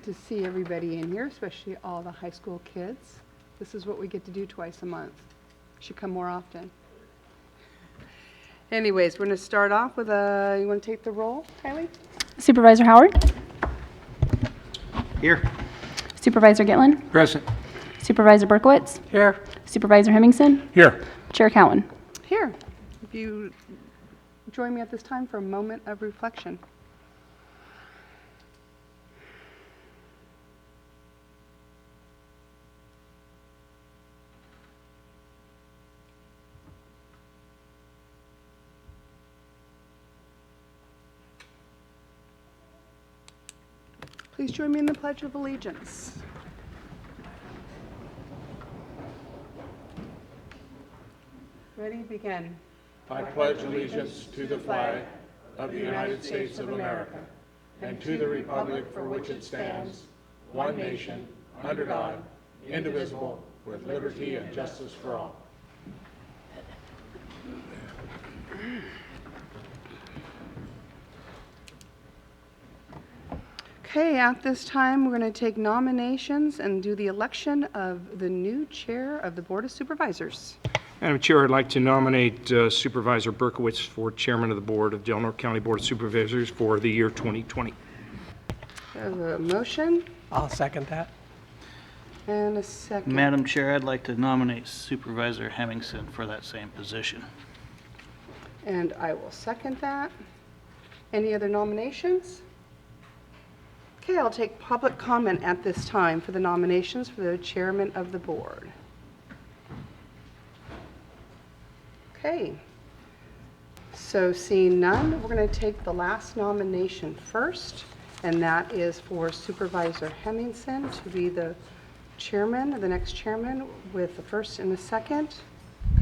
great to see everybody in here, especially all the high school kids. This is what we get to do twice a month. Should come more often. Anyways, we're going to start off with you want to take the roll, Kylie? Supervisor Howard? Here. Supervisor Gitlin? Present. Supervisor Berkowitz? Here. Supervisor Hemmingson? Here. Chair Cowan? Here. If you join me at this time for a moment of reflection. Please join me in the Pledge of Allegiance. Ready? Begin. I pledge allegiance to the flag of the United States of America and to the republic for which it stands, one nation, under God, indivisible, with liberty and justice for all. Okay, at this time, we're going to take nominations and do the election of the new chair of the Board of Supervisors. Madam Chair, I'd like to nominate Supervisor Berkowitz for Chairman of the Board of Delaware County Board of Supervisors for the year 2020. There's a motion I'll second that. and a second. Madam Chair, I'd like to nominate Supervisor Hemmingson for that same position. And I will second that. Any other nominations? Okay, I'll take public comment at this time for the nominations for the chairman of the board. Okay. So seeing none, we're going to take the last nomination first, and that is for Supervisor Hemmingson to be the chairman, the next chairman, with the first and the second.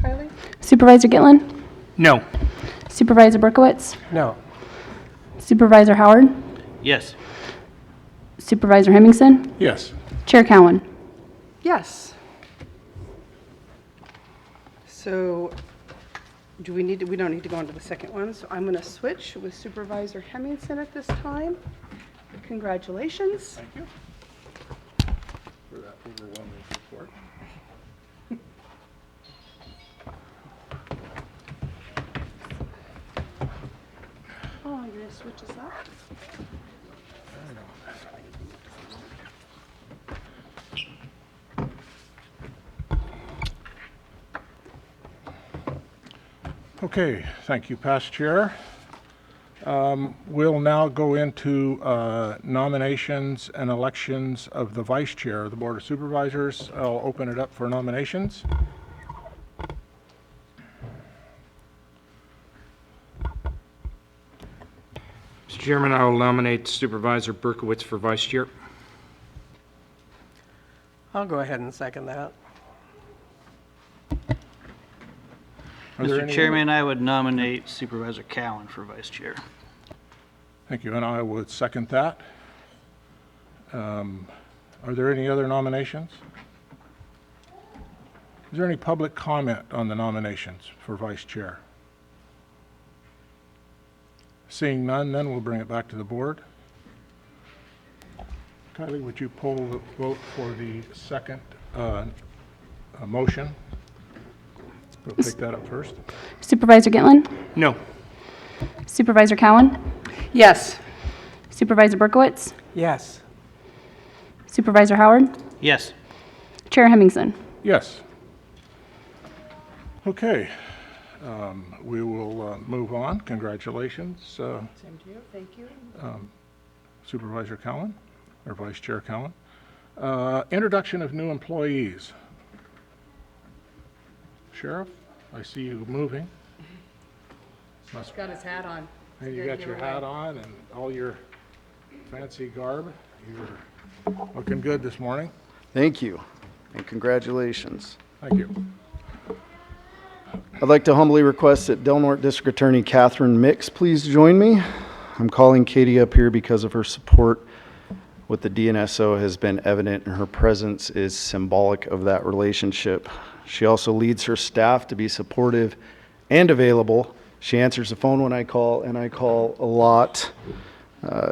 Kylie? Supervisor Gitlin? No. Supervisor Berkowitz? No. Supervisor Howard? Yes. Supervisor Hemmingson? Yes. Chair Cowan? Yes. So do we don't need to go on to the second one, so I'm going to switch with Supervisor Hemmingson at this time. Congratulations. Thank you for that overwhelming support. Oh, you're going to switch us up? Okay, thank you, Past Chair. We'll now go into nominations and elections of the Vice Chair of the Board of Supervisors. I'll open it up for nominations. Mr. Chairman, I will nominate Supervisor Berkowitz for Vice Chair. I'll go ahead and second that. Are there Mr. any- Chairman, I would nominate Supervisor Cowan for Vice Chair. Thank you, and I would second that. Are there any other nominations? Is there any public comment on the nominations for Vice Chair? Seeing none, then we'll bring it back to the board. Kylie, would you poll the vote for the second motion? We'll take that up first. Supervisor Gitlin? No. Supervisor Cowan? Yes. Supervisor Berkowitz? Yes. Supervisor Howard? Yes. Chair Hemmingson? Yes. Okay, we will move on. Congratulations, Same to you. Thank you. Supervisor Cowan, or Vice Chair Cowan. Introduction of new employees. Sheriff, I see you moving. Must- Got his hat on. Hey, you got your hat on and all your fancy garb. You're looking good this morning. Thank you, and congratulations. Thank you. I'd like to humbly request that Del Norte District Attorney Catherine Mix please join me. I'm calling Katie up here because of her support with the DNSO has been evident, and her presence is symbolic of that relationship. She also leads her staff to be supportive and available. She answers the phone when I call, and I call a lot.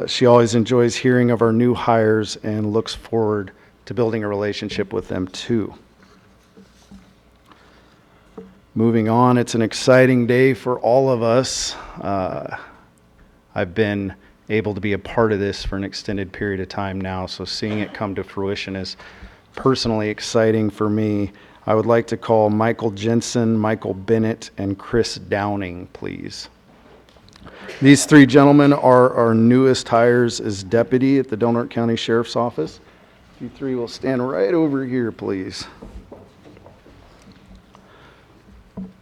She always enjoys hearing of our new hires and looks forward to building a relationship with them too. Moving on, it's an exciting day for all of us. I've been able to be a part of this for an extended period of time now, so seeing it come to fruition is personally exciting for me. I would like to call Michael Jensen, Michael Bennett, and Chris Downing, please. These three gentlemen are our newest hires as deputy at the Del Norte County Sheriff's Office. You three will stand right over here, please.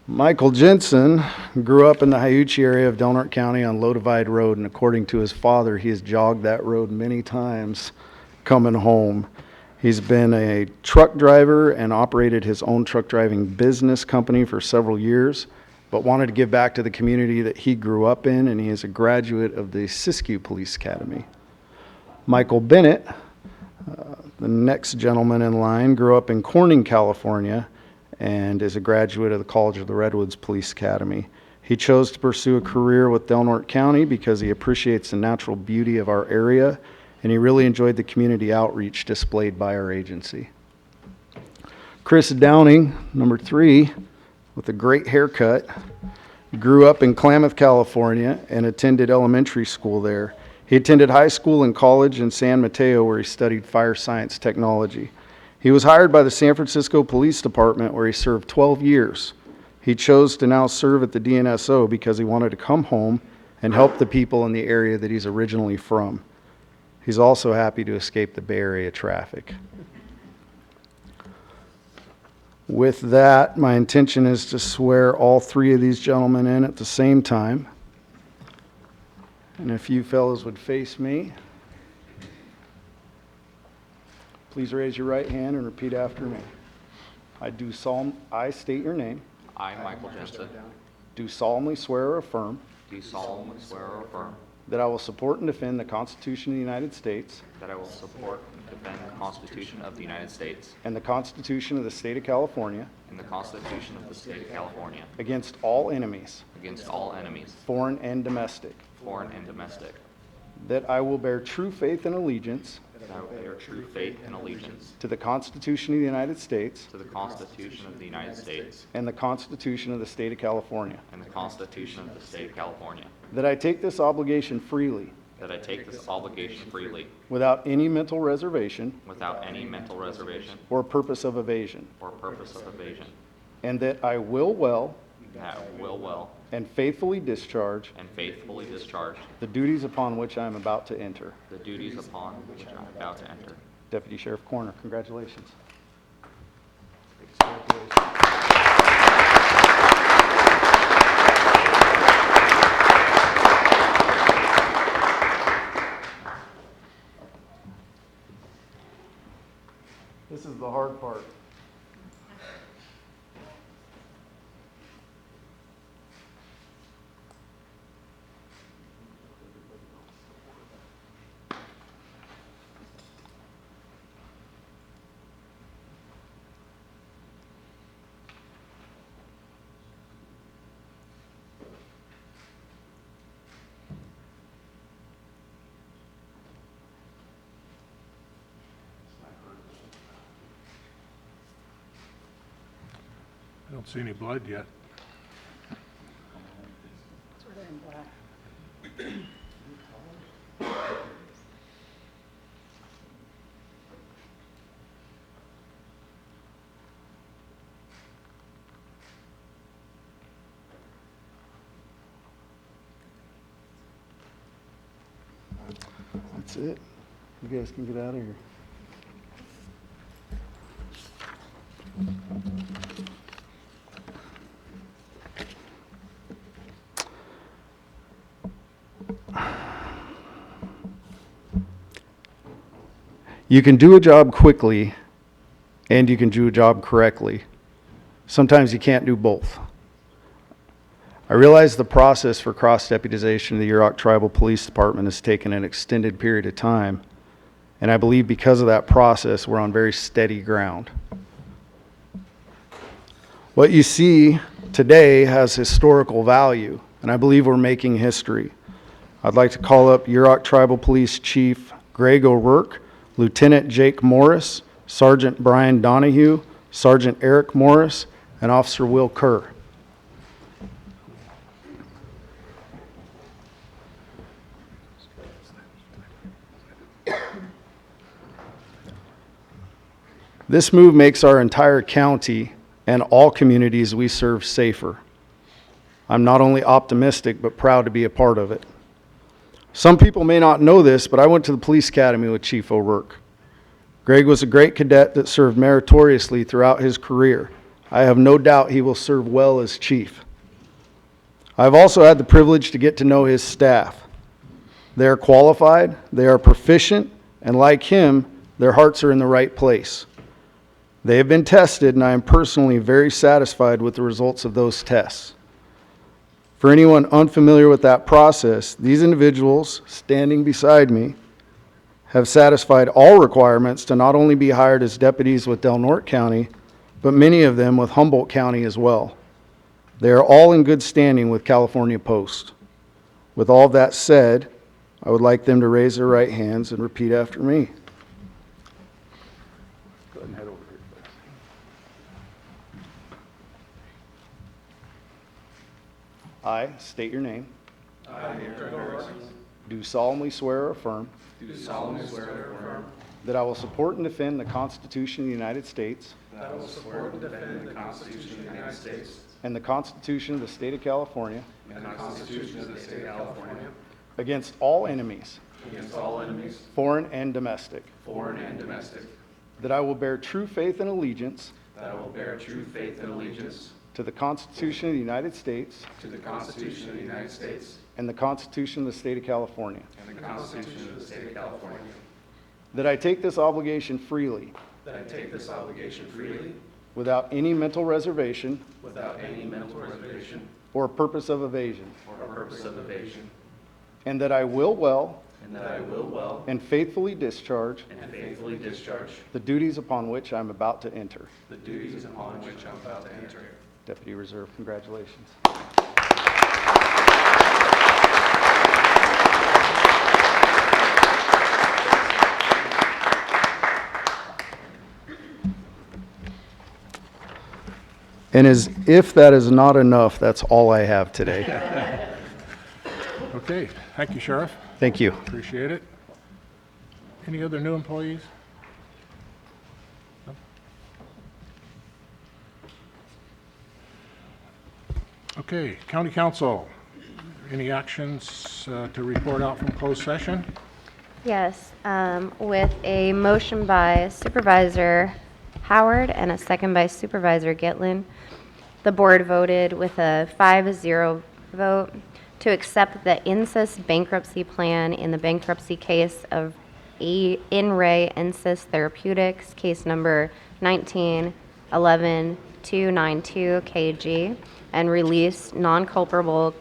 Michael Jensen grew up in the Hiuchi area of Del Norte County on Low Divide Road, and according to his father, he has jogged that road many times coming home. He's been a truck driver and operated his own truck driving business company for several years, but wanted to give back to the community that he grew up in, and he is a graduate of the Siskiyou Police Academy. Michael Bennett, the next gentleman in line, grew up in Corning, California, and is a graduate of the College of the Redwoods Police Academy. He chose to pursue a career with Del Norte County because he appreciates the natural beauty of our area, and he really enjoyed the community outreach displayed by our agency. Chris Downing, number 3, with a great haircut, grew up in Klamath, California, and attended elementary school there. He attended high school and college in San Mateo, where he studied fire science technology. He was hired by the San Francisco Police Department, where he served 12 years. He chose to now serve at the DNSO because he wanted to come home and help the people in the area that he's originally from. He's also happy to escape the Bay Area traffic. With that, my intention is to swear all 3 of these gentlemen in at the same time. And if you fellows would face me. Please raise your right hand and repeat after me. I state your name. I, Michael Jensen, Do solemnly swear or affirm do solemnly swear or affirm that I will support and defend the Constitution of the United States that I will support and defend the Constitution of the United States and the Constitution of the State of California and the Constitution of the State of California against all enemies, against all enemies, foreign and domestic, foreign and domestic, that I will bear true faith and allegiance that I will bear true faith and allegiance to the Constitution of the United States to the Constitution of the United States and the Constitution of the State of California, and the Constitution of the State of California, that I take this obligation freely that I take this obligation freely without any mental reservation without any mental reservation or purpose of evasion, or purpose of evasion, and that I will well that I will well and faithfully discharge and faithfully discharge the duties upon which I am about to enter. the duties upon which I am about to enter. Deputy Sheriff Corner, congratulations. This is the hard part. I don't see any blood yet. That's it. You guys can get out of here. You can do a job quickly and you can do a job correctly. Sometimes you can't do both. I realize the process for cross-deputization of the Yurok Tribal Police Department has taken an extended period of time, and I believe because of that process, we're on very steady ground. What you see today has historical value, and I believe we're making history. I'd like to call up Yurok Tribal Police Chief Greg O'Rourke, Lieutenant Jake Morris, Sergeant Brian Donahue, Sergeant Eric Morris, and Officer Will Kerr. This move makes our entire county and all communities we serve safer. I'm not only optimistic, but proud to be a part of it. Some people may not know this, but I went to the police academy with Chief O'Rourke. Greg was a great cadet that served meritoriously throughout his career. I have no doubt he will serve well as chief. I've also had the privilege to get to know his staff. They are qualified, they are proficient, and like him, their hearts are in the right place. They have been tested, and I am personally very satisfied with the results of those tests. For anyone unfamiliar with that process, these individuals standing beside me have satisfied all requirements to not only be hired as deputies with Del Norte County, but many of them with Humboldt County as well. They are all in good standing with California Post. With all of that said, I would like them to raise their right hands and repeat after me. Go ahead and head over here, please. I state your name. Do solemnly swear or affirm. That I will support and defend the Constitution of the United States. And the Constitution of the State of California. Against all enemies. Foreign and domestic. That I will bear true faith and allegiance. To the Constitution of the United States. And the Constitution of the State of California. That I take this obligation freely. Without any mental reservation. Or purpose of evasion. And that I will well. And faithfully discharge. The duties upon which I am about to enter. Deputy Reserve, congratulations. And as if that is not enough, that's all I have today. Okay, thank you, Sheriff. Thank you. Appreciate it. Any other new employees? No? Okay, County Council, any actions to report out from closed session? Yes, with a motion by Supervisor Howard and a second by Supervisor Gitlin, the board voted with a 5-0 vote to accept the INSYS bankruptcy plan in the bankruptcy case of In Re INSYS Therapeutics, case number 19-11292 KG, and release non-culpable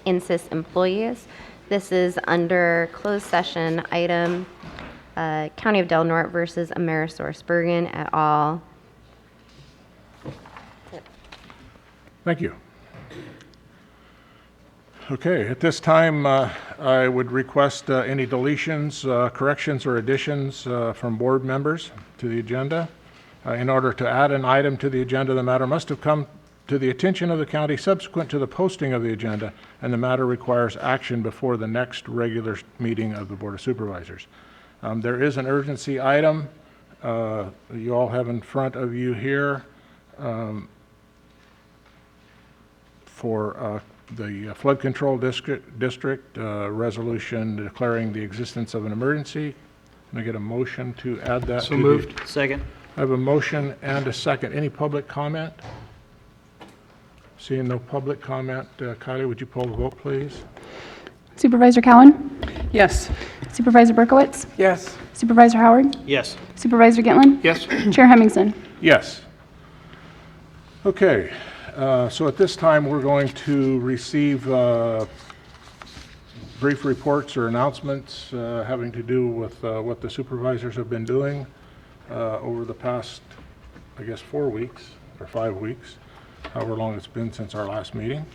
INSYS employees. This is under closed session item County of Del Norte versus Amerisource Bergen et al. Thank you. Okay, at this time, I would request any deletions, corrections, or additions from board members to the agenda. In order to add an item to the agenda, the matter must have come to the attention of the county subsequent to the posting of the agenda, and the matter requires action before the next regular meeting of the Board of Supervisors. There is an urgency item you all have in front of you here for the flood control district resolution declaring the existence of an emergency. Can I get a motion to add that? So moved. Second. I have a motion and a second. Any public comment? Seeing no public comment, Kylie, would you poll the vote, please? Supervisor Cowan? Yes. Supervisor Berkowitz? Yes. Supervisor Howard? Yes. Supervisor Gitlin? Yes. Chair Hemmingson? Yes. Okay, so at this time, we're going to receive brief reports or announcements having to do with what the supervisors have been doing over the past, I guess, 4 weeks or 5 weeks, however long it's been since our last meeting.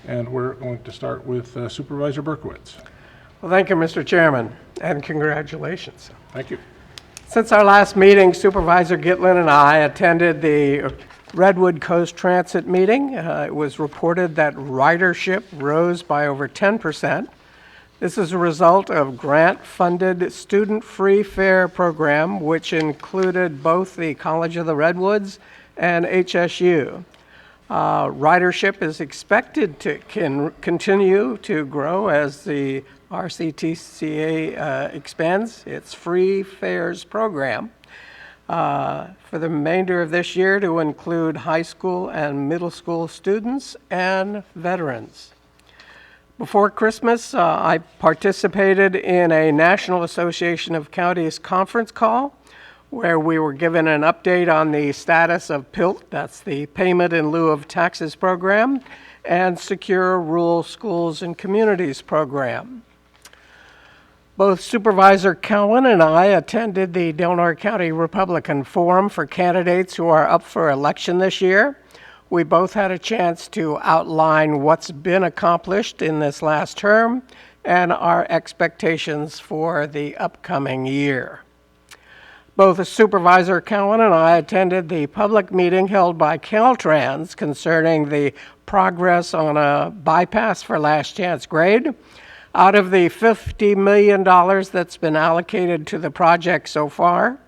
And we're going to start with Supervisor Berkowitz. Well, thank you, Mr. Chairman, and congratulations. Thank you. Since our last meeting, Supervisor Gitlin and I attended the Redwood Coast Transit meeting. It was reported that ridership rose by over 10%. This is a result of grant-funded student-free fare program, which included both the College of the Redwoods and HSU. Ridership is expected to continue to grow as the RCTCA expands its free fares program for the remainder of this year to include high school and middle school students and veterans. Before Christmas, I participated in a National Association of Counties conference call where we were given an update on the status of PILT, that's the Payment in Lieu of Taxes program, and Secure Rural Schools and Communities program. Both Supervisor Cowan and I attended the Delaware County Republican Forum for candidates who are up for election this year. We both had a chance to outline what's been accomplished in this last term and our expectations for the upcoming year. Both Supervisor Cowan and I attended the public meeting held by Caltrans concerning the progress on a bypass for Last Chance Grade. Out of the $50 million that's been allocated to the project so far,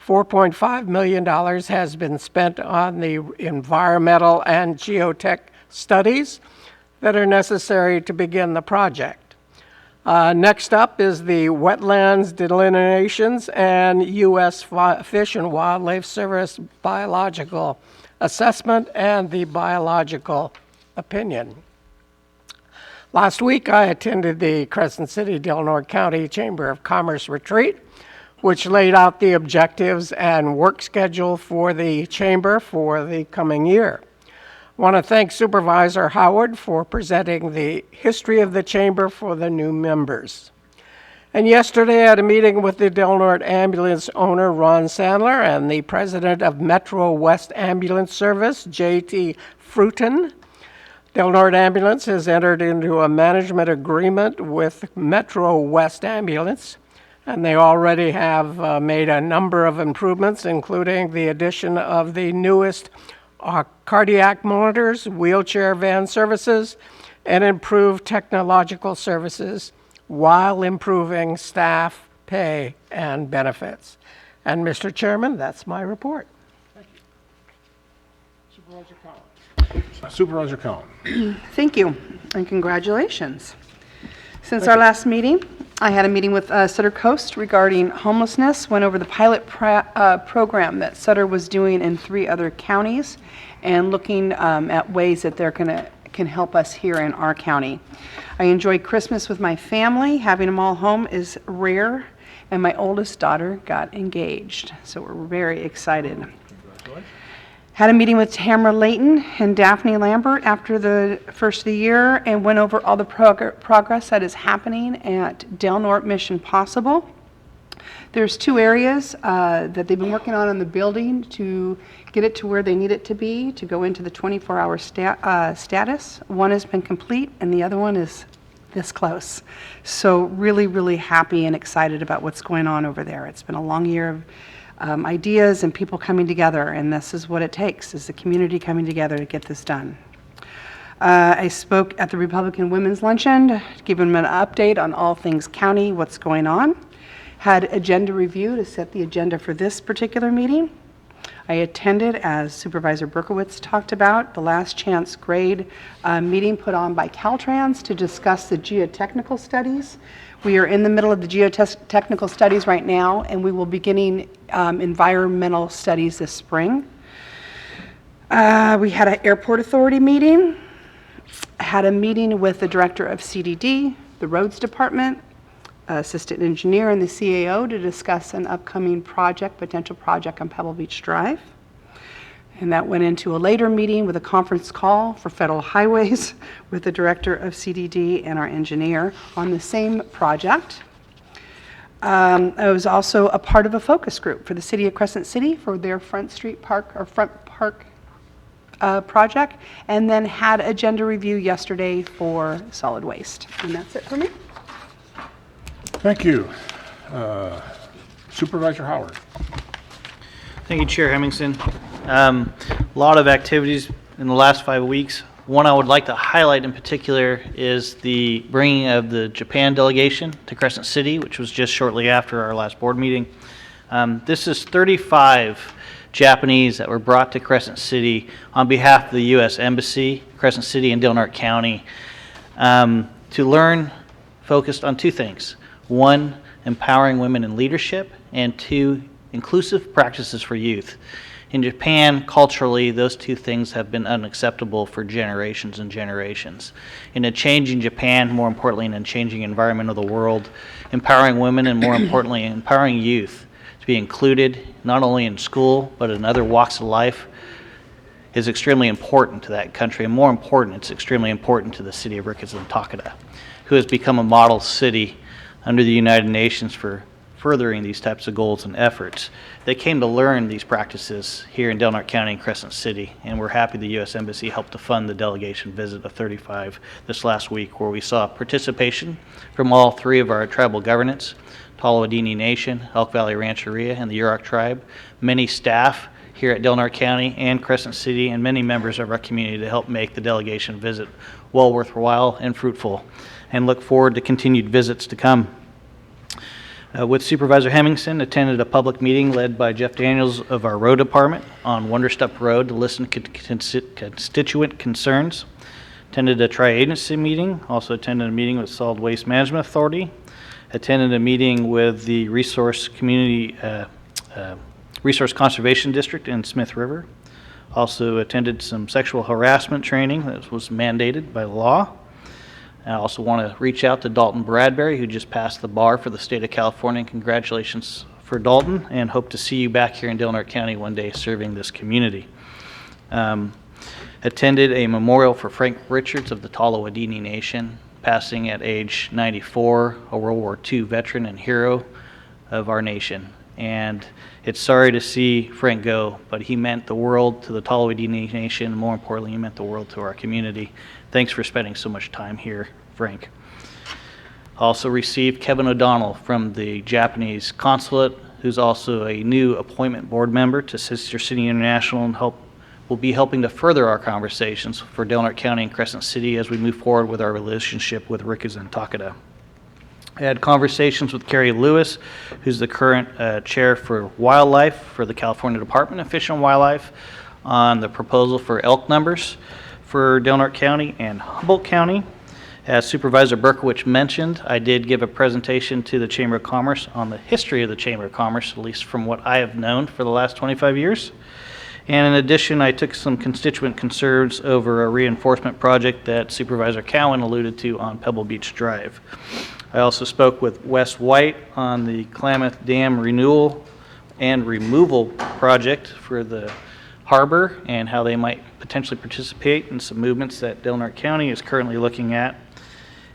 $4.5 million has been spent on the environmental and geotech studies that are necessary to begin the project. Next up is the wetlands delineations and U.S. Fish and Wildlife Service biological assessment and the biological opinion. Last week, I attended the Crescent City Delaware County Chamber of Commerce retreat, which laid out the objectives and work schedule for the chamber for the coming year. I want to thank Supervisor Howard for presenting the history of the chamber for the new members. And yesterday, I had a meeting with the Delaware Ambulance owner, Ron Sandler, and the president of Metro West Ambulance Service, J.T. Fruton. Delaware Ambulance has entered into a management agreement with Metro West Ambulance, and they already have made a number of improvements, including the addition of the newest cardiac monitors, wheelchair van services, and improved technological services while improving staff pay and benefits. And Mr. Chairman, that's my report. Supervisor Cowan. Thank you, and congratulations. Since our last meeting, I had a meeting with Sutter Coast regarding homelessness, went over the pilot program that Sutter was doing in 3 other counties, and looking at ways that they're can help us here in our county. I enjoyed Christmas with my family. Having them all home is rare, and my oldest daughter got engaged, so we're very excited. Congratulations. Had a meeting with Tamara Layton and Daphne Lambert after the first of the year and went over all the progress that is happening at Del Norte Mission Possible. There's 2 areas that they've been working on in the building to get it to where they need it to be, to go into the 24-hour status. One has been complete and the other one is this close. So really, really happy and excited about what's going on over there. It's been a long year of ideas and people coming together, and this is what it takes, is the community coming together to get this done. I spoke at the Republican Women's Luncheon, giving them an update on all things county, what's going on. Had agenda review to set the agenda for this particular meeting. I attended, as Supervisor Berkowitz talked about, the Last Chance Grade meeting put on by Caltrans to discuss the geotechnical studies. We are in the middle of the geotechnical studies right now, and we will be beginning environmental studies this spring. We had an airport authority meeting, had a meeting with the director of CDD, the roads department, assistant engineer, and the CAO to discuss an upcoming project, potential project on Pebble Beach Drive. And that went into a later meeting with a conference call for federal highways with the director of CDD and our engineer on the same project. I was also a part of a focus group for the city of Crescent City for their Front Park project, and then had agenda review yesterday for solid waste. And that's it for me. Thank you. Supervisor Howard. Thank you, Chair Hemmingson. A lot of activities in the last 5 weeks. One I would like to highlight in particular is the bringing of the Japan delegation to Crescent City, which was just shortly after our last board meeting. This is 35 Japanese that were brought to Crescent City on behalf of the U.S. Embassy, Crescent City and Del Norte County, to learn, focused on two things. One, empowering women in leadership, and two, inclusive practices for youth. In Japan, culturally, those two things have been unacceptable for generations and generations. In a changing Japan, more importantly, in a changing environment of the world, empowering women and more importantly, empowering youth to be included not only in school, but in other walks of life is extremely important to that country. And more important, it's extremely important to the city of Ricketts and Takeda, who has become a model city under the United Nations for furthering these types of goals and efforts. They came to learn these practices here in Del Norte County and Crescent City, and we're happy the U.S. Embassy helped to fund the delegation visit of 35 this last week, where we saw participation from all three of our tribal governance, Tolowadini Nation, Elk Valley Rancheria, and the Yurok tribe, many staff here at Del Norte County and Crescent City, and many members of our community to help make the delegation visit well worthwhile and fruitful, and look forward to continued visits to come. With Supervisor Hemmingson, attended a public meeting led by Jeff Daniels of our road department on Wonderstep Road to listen to constituent concerns. Attended a tri-agency meeting, also attended a meeting with Solid Waste Management Authority. Attended a meeting with the Resource Conservation District in Smith River. Also attended some sexual harassment training that was mandated by law. I also want to reach out to Dalton Bradbury, who just passed the bar for the state of California. Congratulations for Dalton, and hope to see you back here in Del Norte County one day serving this community. Attended a memorial for Frank Richards of the Tolowadini Nation, passing at age 94, a World War II veteran and hero of our nation. And it's sorry to see Frank go, but he meant the world to the Tolowadini Nation. More importantly, he meant the world to our community. Thanks for spending so much time here, Frank. Also received Kevin O'Donnell from the Japanese consulate, who's also a new appointment board member to Sister City International, and will be helping to further our conversations for Del Norte County and Crescent City as we move forward with our relationship with Ricketts and Takeda. I had conversations with Carrie Lewis, who's the current chair for wildlife for the California Department of Fish and Wildlife, on the proposal for elk numbers for Del Norte County and Humboldt County. As Supervisor Berkowitz mentioned, I did give a presentation to the Chamber of Commerce on the history of the Chamber of Commerce, at least from what I have known for the last 25 years. And in addition, I took some constituent concerns over a reinforcement project that Supervisor Cowan alluded to on Pebble Beach Drive. I also spoke with Wes White on the Klamath Dam renewal and removal project for the harbor and how they might potentially participate in some movements that Del Norte County is currently looking at.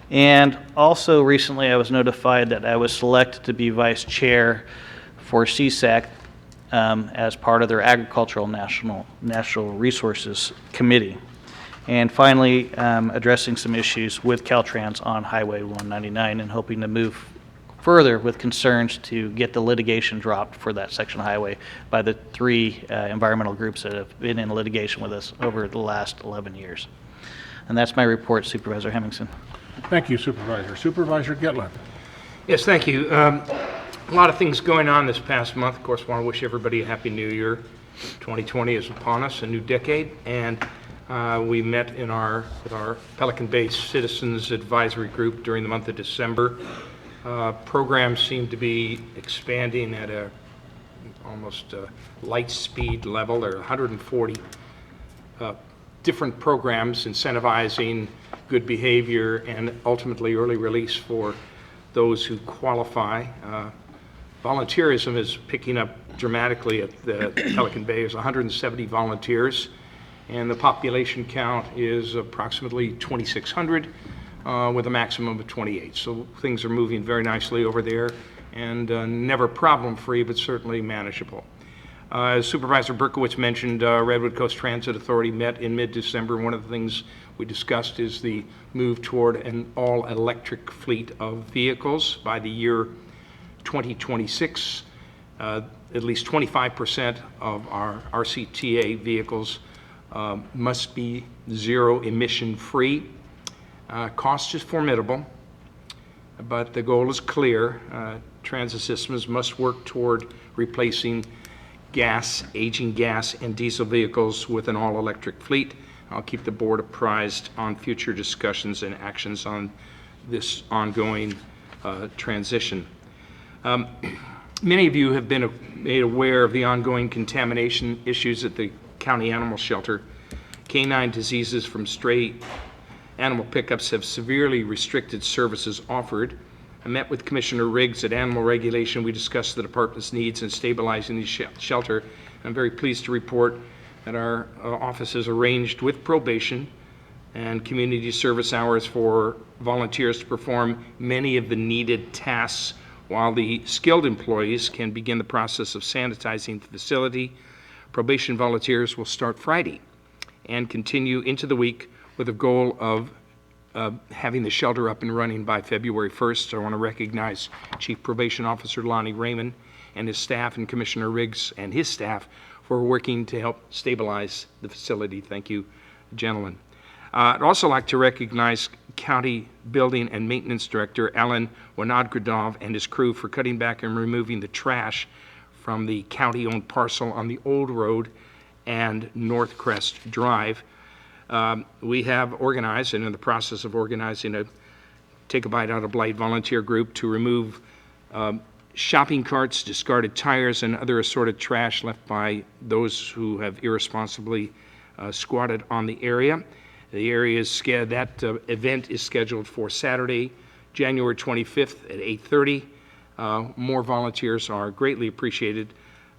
And also recently I was notified that I was selected to be vice chair for CSAC as part of their Agricultural Natural Resources Committee. And finally, addressing some issues with Caltrans on Highway 199 and hoping to move further with concerns to get the litigation dropped for that section of highway by the three environmental groups that have been in litigation with us over the last 11 years. And that's my report, Supervisor Hemmingson. Thank you, Supervisor. Supervisor Gitlin. Yes, thank you. A lot of things going on this past month. Of course, I want to wish everybody a happy new year. 2020 is upon us, a new decade, and we met with our Pelican Bay Citizens Advisory Group during the month of December. Programs seem to be expanding at a almost light speed level. There are 140 different programs incentivizing good behavior and ultimately early release for those who qualify. Volunteerism is picking up dramatically at the Pelican Bay. There's 170 volunteers, and the population count is approximately 2,600 with a maximum of 28. So things are moving very nicely over there, and never problem-free, but certainly manageable. As Supervisor Berkowitz mentioned, Redwood Coast Transit Authority met in mid-December. One of the things we discussed is the move toward an all-electric fleet of vehicles by the year 2026. At least 25% of our RCTA vehicles must be zero emission free. Cost is formidable, but the goal is clear. Transit systems must work toward replacing aging gas and diesel vehicles with an all-electric fleet. I'll keep the board apprised on future discussions and actions on this ongoing transition. Many of you have been made aware of the ongoing contamination issues at the county animal shelter. Canine diseases from stray animal pickups have severely restricted services offered. I met with Commissioner Riggs at Animal Regulation. We discussed the department's needs in stabilizing the shelter. I'm very pleased to report that our office has arranged with probation and community service hours for volunteers to perform many of the needed tasks while the skilled employees can begin the process of sanitizing the facility. Probation volunteers will start Friday and continue into the week with a goal of having the shelter up and running by February 1st. I want to recognize Chief Probation Officer Lonnie Raymond and his staff, and Commissioner Riggs and his staff for working to help stabilize the facility. Thank you, gentlemen. I'd also like to recognize County Building and Maintenance Director Alan Wanadgradov and his crew for cutting back and removing the trash from the county-owned parcel on the Old Road and North Crest Drive. We have organized and in the process of organizing a Take a Bite Out of Blight volunteer group to remove shopping carts, discarded tires, and other assorted trash left by those who have irresponsibly squatted on the area. The area is that event is scheduled for Saturday, January 25th at 8:30. More volunteers are greatly appreciated.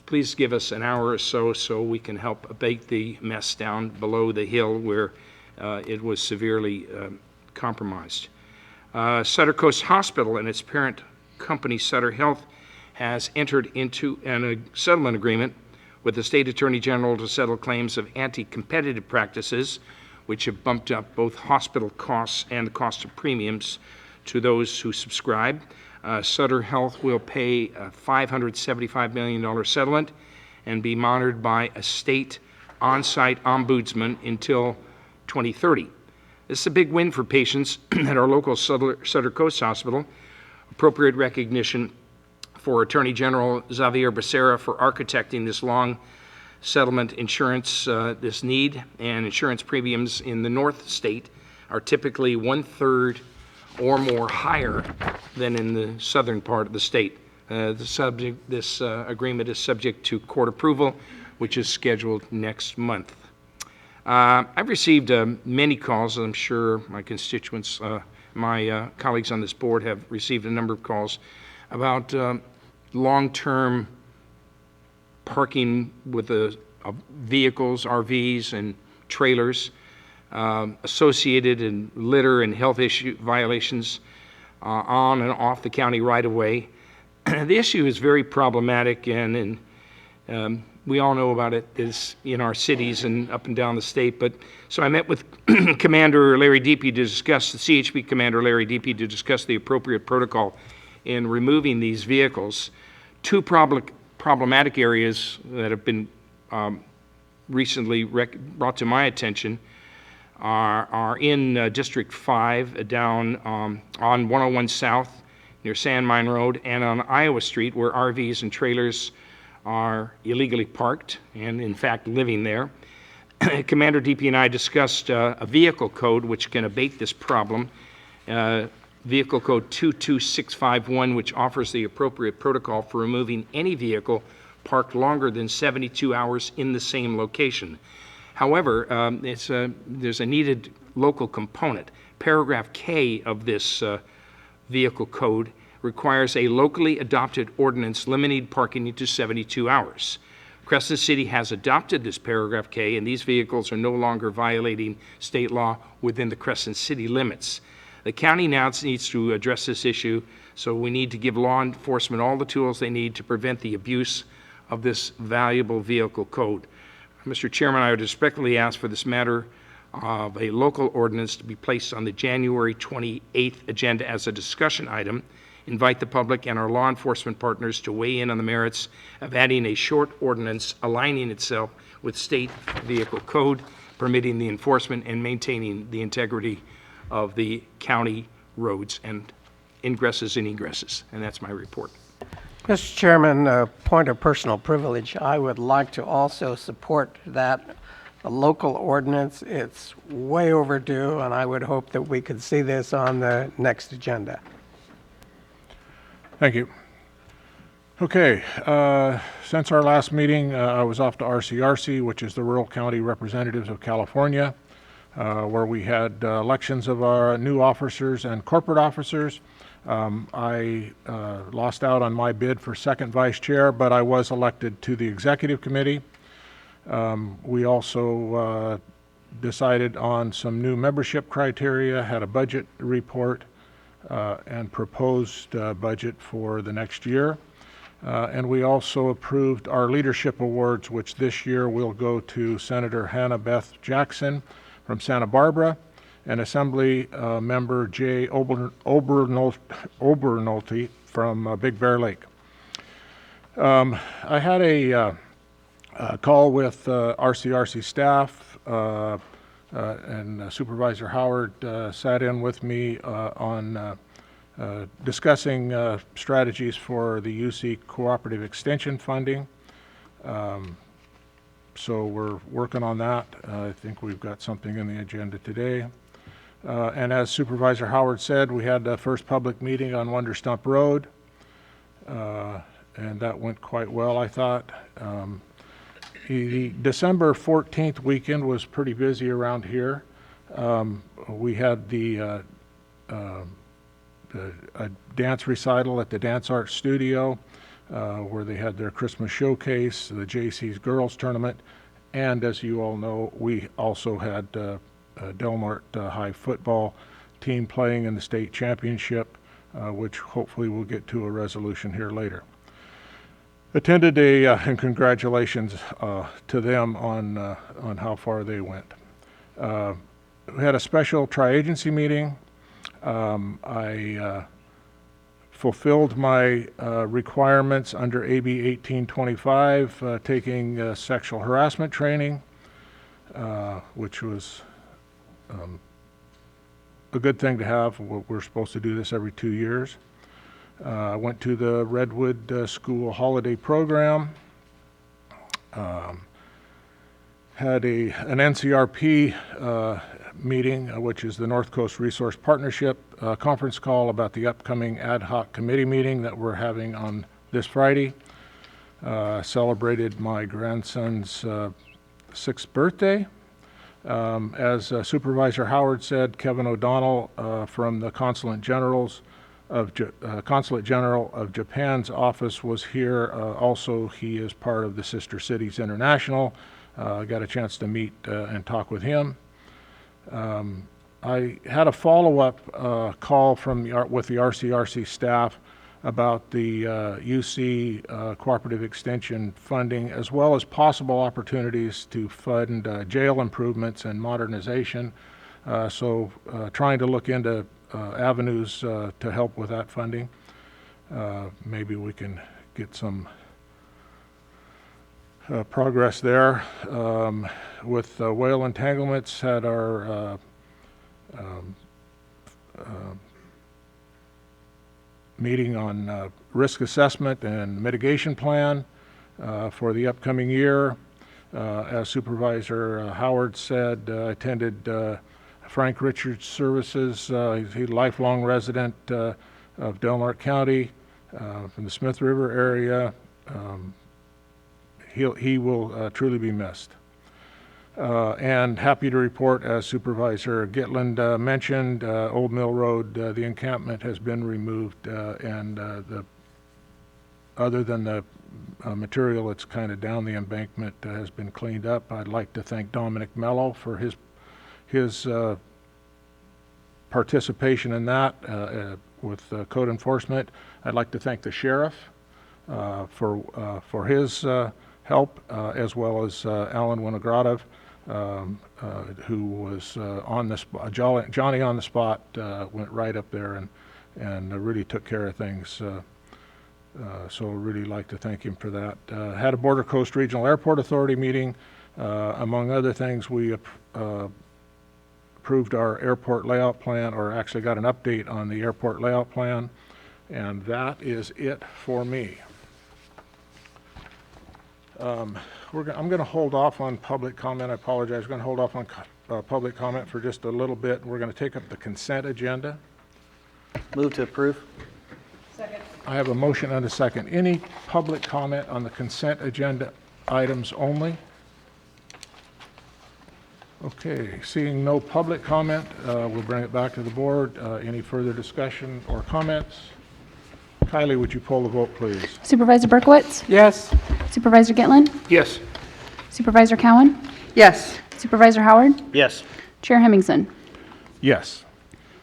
Please give us an hour or so we can help abate the mess down below the hill where it was severely compromised. Sutter Coast Hospital and its parent company Sutter Health has entered into a settlement agreement with the State Attorney General to settle claims of anti-competitive practices which have bumped up both hospital costs and the cost of premiums to those who subscribe. Sutter Health will pay a $575 million settlement and be monitored by a state on-site ombudsman until 2030. This is a big win for patients at our local Sutter Coast Hospital. Appropriate recognition for Attorney General Xavier Becerra for architecting this long settlement insurance, this need, and insurance premiums in the North State are typically 1/3 or more higher than in the southern part of the state. This agreement is subject to court approval, which is scheduled next month. I've received many calls. I'm sure my constituents, my colleagues on this board have received a number of calls about long-term parking with vehicles, RVs, and trailers, associated in litter and health issue violations on and off the county right-of-way. The issue is very problematic, and we all know about it is in our cities and up and down the state. But so I met with Commander Larry Deepy to discuss, the CHP Commander Larry Deepy, to discuss the appropriate protocol in removing these vehicles. Two problematic areas that have been recently brought to my attention are in District 5 down on 101 South near Sand Mine Road, and on Iowa Street where RVs and trailers are illegally parked and in fact living there. Commander Deepy and I discussed a vehicle code which can abate this problem, Vehicle Code 22651, which offers the appropriate protocol for removing any vehicle parked longer than 72 hours in the same location. However, there's a needed local component. Paragraph K of this vehicle code requires a locally adopted ordinance limiting parking to 72 hours. Crescent City has adopted this paragraph K, and these vehicles are no longer violating state law within the Crescent City limits. The county now needs to address this issue, so we need to give law enforcement all the tools they need to prevent the abuse of this valuable vehicle code. Mr. Chairman, I would respectfully ask for this matter of a local ordinance to be placed on the January 28th agenda as a discussion item. Invite the public and our law enforcement partners to weigh in on the merits of adding a short ordinance aligning itself with state vehicle code, permitting the enforcement and maintaining the integrity of the county roads and ingresses and egresses. And that's my report. Mr. Chairman, a point of personal privilege, I would like to also support that local ordinance. It's way overdue, and I would hope that we could see this on the next agenda. Thank you. Okay, since our last meeting, I was off to RCRC, which is the Rural County Representatives of California, where we had elections of our new officers and corporate officers. I lost out on my bid for second vice chair, but I was elected to the executive committee. We also decided on some new membership criteria, had a budget report, and proposed budget for the next year. And we also approved our leadership awards, which this year will go to Senator Hannah Beth Jackson from Santa Barbara and Assembly Member Jay Obernolte from Big Bear Lake. I had a call with RCRC staff, and Supervisor Howard sat in with me on discussing strategies for the UC Cooperative Extension funding. So we're working on that. I think we've got something in the agenda today. And as Supervisor Howard said, we had the first public meeting on Wonder Stump Road, and that went quite well, I thought. The December 14th weekend was pretty busy around here. We had a dance recital at the Dance Art Studio, where they had their Christmas showcase, the JC's Girls Tournament, and as you all know, we also had Del Norte High football team playing in the state championship, which hopefully we'll get to a resolution here later. Attended and congratulations to them on how far they went. We had a special tri-agency meeting. I fulfilled my requirements under AB 1825, taking sexual harassment training, which was a good thing to have. We're supposed to do this every 2 years. I went to the Redwood School Holiday Program. Had an NCRP meeting, which is the North Coast Resource Partnership conference call about the upcoming ad hoc committee meeting that we're having on this Friday. Celebrated my grandson's 6th birthday. As Supervisor Howard said, Kevin O'Donnell from the Consulate General of Japan's office was here. Also, he is part of the Sister Cities International. Got a chance to meet and talk with him. I had a follow-up call with the RCRC staff about the UC Cooperative Extension funding, as well as possible opportunities to fund jail improvements and modernization. So trying to look into avenues to help with that funding. Maybe we can get some progress there. With whale entanglements, had our meeting on risk assessment and mitigation plan for the upcoming year. As Supervisor Howard said, attended Frank Richards Services. He's a lifelong resident of Del Norte County, from the Smith River area. He will truly be missed. And happy to report, as Supervisor Gitland mentioned, Old Mill Road, the encampment has been removed, and other than the material that's kind of down the embankment has been cleaned up. I'd like to thank Dominic Mello for his participation in that with code enforcement. I'd like to thank the sheriff for his help, as well as Alan Winogradov, who was on the spot. Johnny on the spot went right up there and really took care of things. So really like to thank him for that. Had a Border Coast Regional Airport Authority meeting. Among other things, we approved our airport layout plan, or actually got an update on the airport layout plan, and that is it for me. I'm going to hold off on public comment. I apologize. I'm going to hold off on public comment for just a little bit. We're going to take up the consent agenda. Move to approve. I have a motion and a second. Any public comment on the consent agenda items only? Okay, seeing no public comment, we'll bring it back to the board. Any further discussion or comments? Kylie, would you poll the vote, please? Supervisor Berkowitz? Yes. Supervisor Gitlin? Yes. Supervisor Cowan? Yes. Supervisor Howard? Yes. Chair Hemmingson? Yes.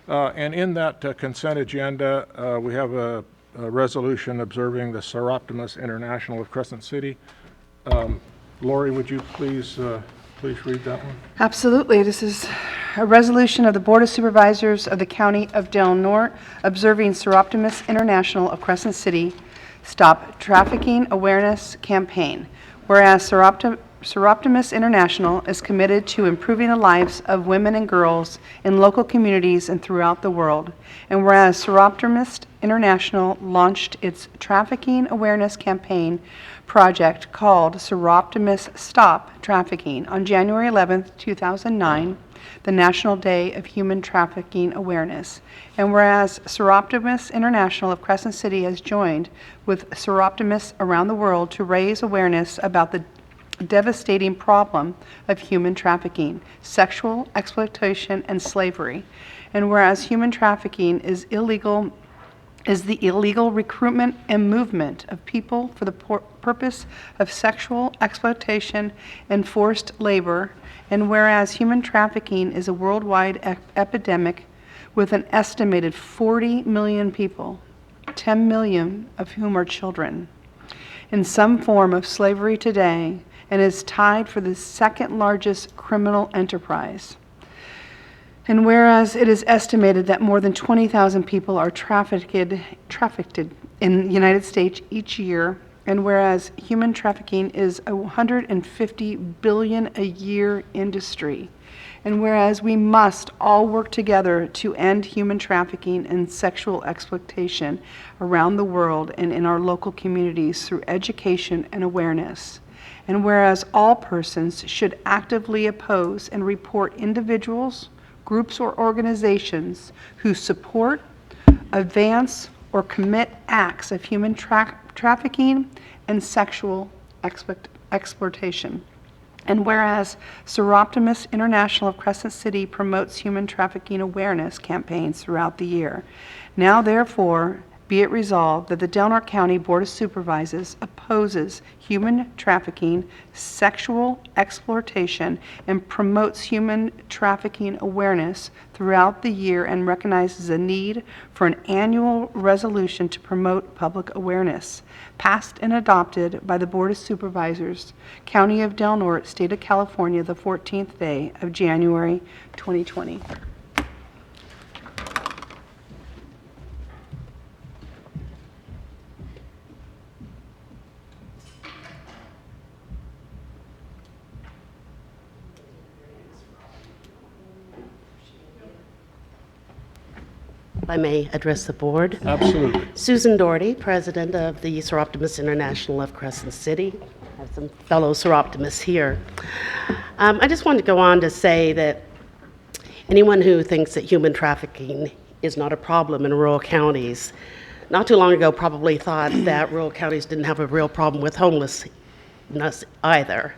And in that consent agenda, we have a resolution observing the Seroptimus International of Crescent City. Lori, would you please read that one? Absolutely. This is a resolution of the Board of Supervisors of the County of Del Norte observing Seroptimus International of Crescent City Stop Trafficking Awareness Campaign. Whereas Seroptimus International is committed to improving the lives of women and girls in local communities and throughout the world. And whereas Seroptimus International launched its trafficking awareness campaign project called Seroptimus Stop Trafficking on January 11, 2009, the National Day of Human Trafficking Awareness. And whereas Seroptimus International of Crescent City has joined with Seroptimus around the world to raise awareness about the devastating problem of human trafficking, sexual exploitation, and slavery. And whereas human trafficking is the illegal recruitment and movement of people for the purpose of sexual exploitation and forced labor, and whereas human trafficking is a worldwide epidemic with an estimated 40 million people, 10 million of whom are children, in some form of slavery today, and is tied for the second largest criminal enterprise. And whereas it is estimated that more than 20,000 people are trafficked in the United States each year, and whereas human trafficking is a $150 billion a year industry, and whereas we must all work together to end human trafficking and sexual exploitation around the world and in our local communities through education and awareness, and whereas all persons should actively oppose and report individuals, groups, or organizations who support, advance, or commit acts of human trafficking and sexual exploitation. And whereas Seroptimus International of Crescent City promotes human trafficking awareness campaigns throughout the year, now therefore be it resolved that the Del Norte County Board of Supervisors opposes human trafficking, sexual exploitation, and promotes human trafficking awareness throughout the year, and recognizes a need for an annual resolution to promote public awareness, passed and adopted by the Board of Supervisors, County of Del Norte, State of California, the 14th day of January 2020. If I may address the board. Absolutely. Susan Doherty, president of the Seroptimus International of Crescent City. I have some fellow Seroptimists here. I just wanted to go on to say that anyone who thinks that human trafficking is not a problem in rural counties, not too long ago probably thought that rural counties didn't have a real problem with homelessness either.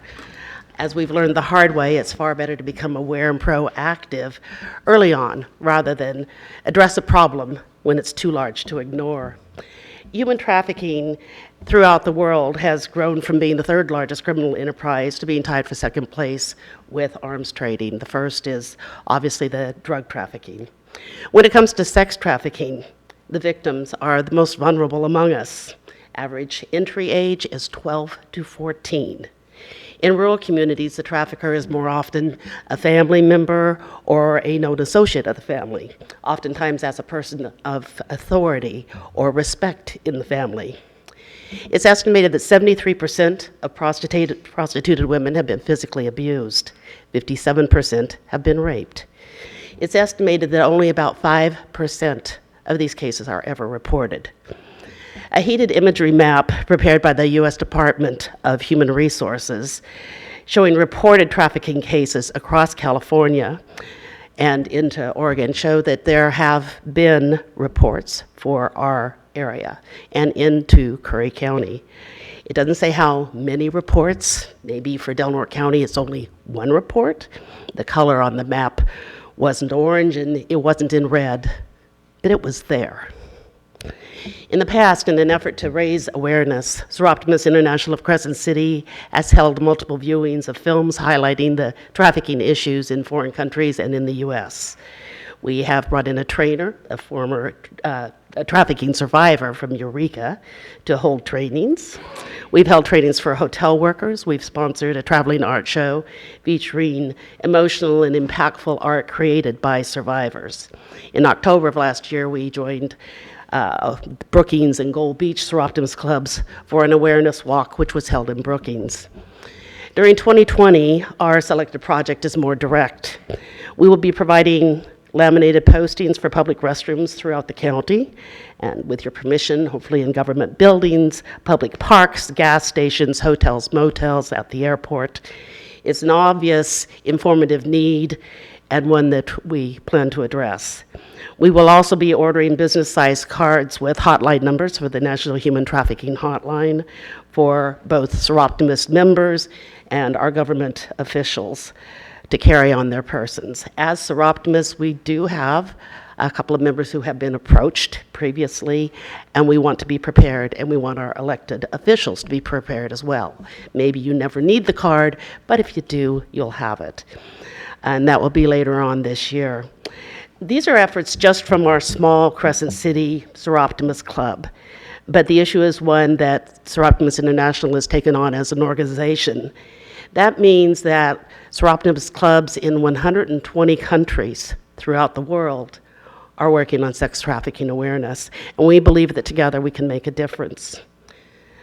As we've learned the hard way, it's far better to become aware and proactive early on rather than address a problem when it's too large to ignore. Human trafficking throughout the world has grown from being the third largest criminal enterprise to being tied for second place with arms trading. The first is obviously the drug trafficking. When it comes to sex trafficking, the victims are the most vulnerable among us, Average entry age is 12 to 14. In rural communities, the trafficker is more often a family member or a known associate of the family, oftentimes as a person of authority or respect in the family. It's estimated that 73% of prostituted women have been physically abused. 57% have been raped. It's estimated that only about 5% of these cases are ever reported. A heated imagery map prepared by the U.S. Department of Human Resources showing reported trafficking cases across California and into Oregon show that there have been reports for our area and into Curry County. It doesn't say how many reports. Maybe for Del Norte County it's only one report. The color on the map wasn't orange and it wasn't in red, but it was there. In the past, in an effort to raise awareness, Seroptimus International of Crescent City has held multiple viewings of films highlighting the trafficking issues in foreign countries and in the U.S. We have brought in a trainer, a former a trafficking survivor from Eureka, to hold trainings. We've held trainings for hotel workers. We've sponsored a traveling art show featuring emotional and impactful art created by survivors. In October of last year, we joined Brookings and Gold Beach Seroptimus clubs for an awareness walk, which was held in Brookings. During 2020, our selected project is more direct. We will be providing laminated postings for public restrooms throughout the county, and with your permission, hopefully in government buildings, public parks, gas stations, hotels, motels, at the airport. It's an obvious, informative need and one that we plan to address. We will also be ordering business-sized cards with hotline numbers for the National Human Trafficking Hotline for both Seroptimus members and our government officials to carry on their persons. As Seroptimus, we do have a couple of members who have been approached previously, and we want to be prepared, and we want our elected officials to be prepared as well. Maybe you never need the card, but if you do, you'll have it. And that will be later on this year. These are efforts just from our small Crescent City Seroptimus Club, but the issue is one that Seroptimus International has taken on as an organization. That means that Seroptimus clubs in 120 countries throughout the world are working on sex trafficking awareness, and we believe that together we can make a difference.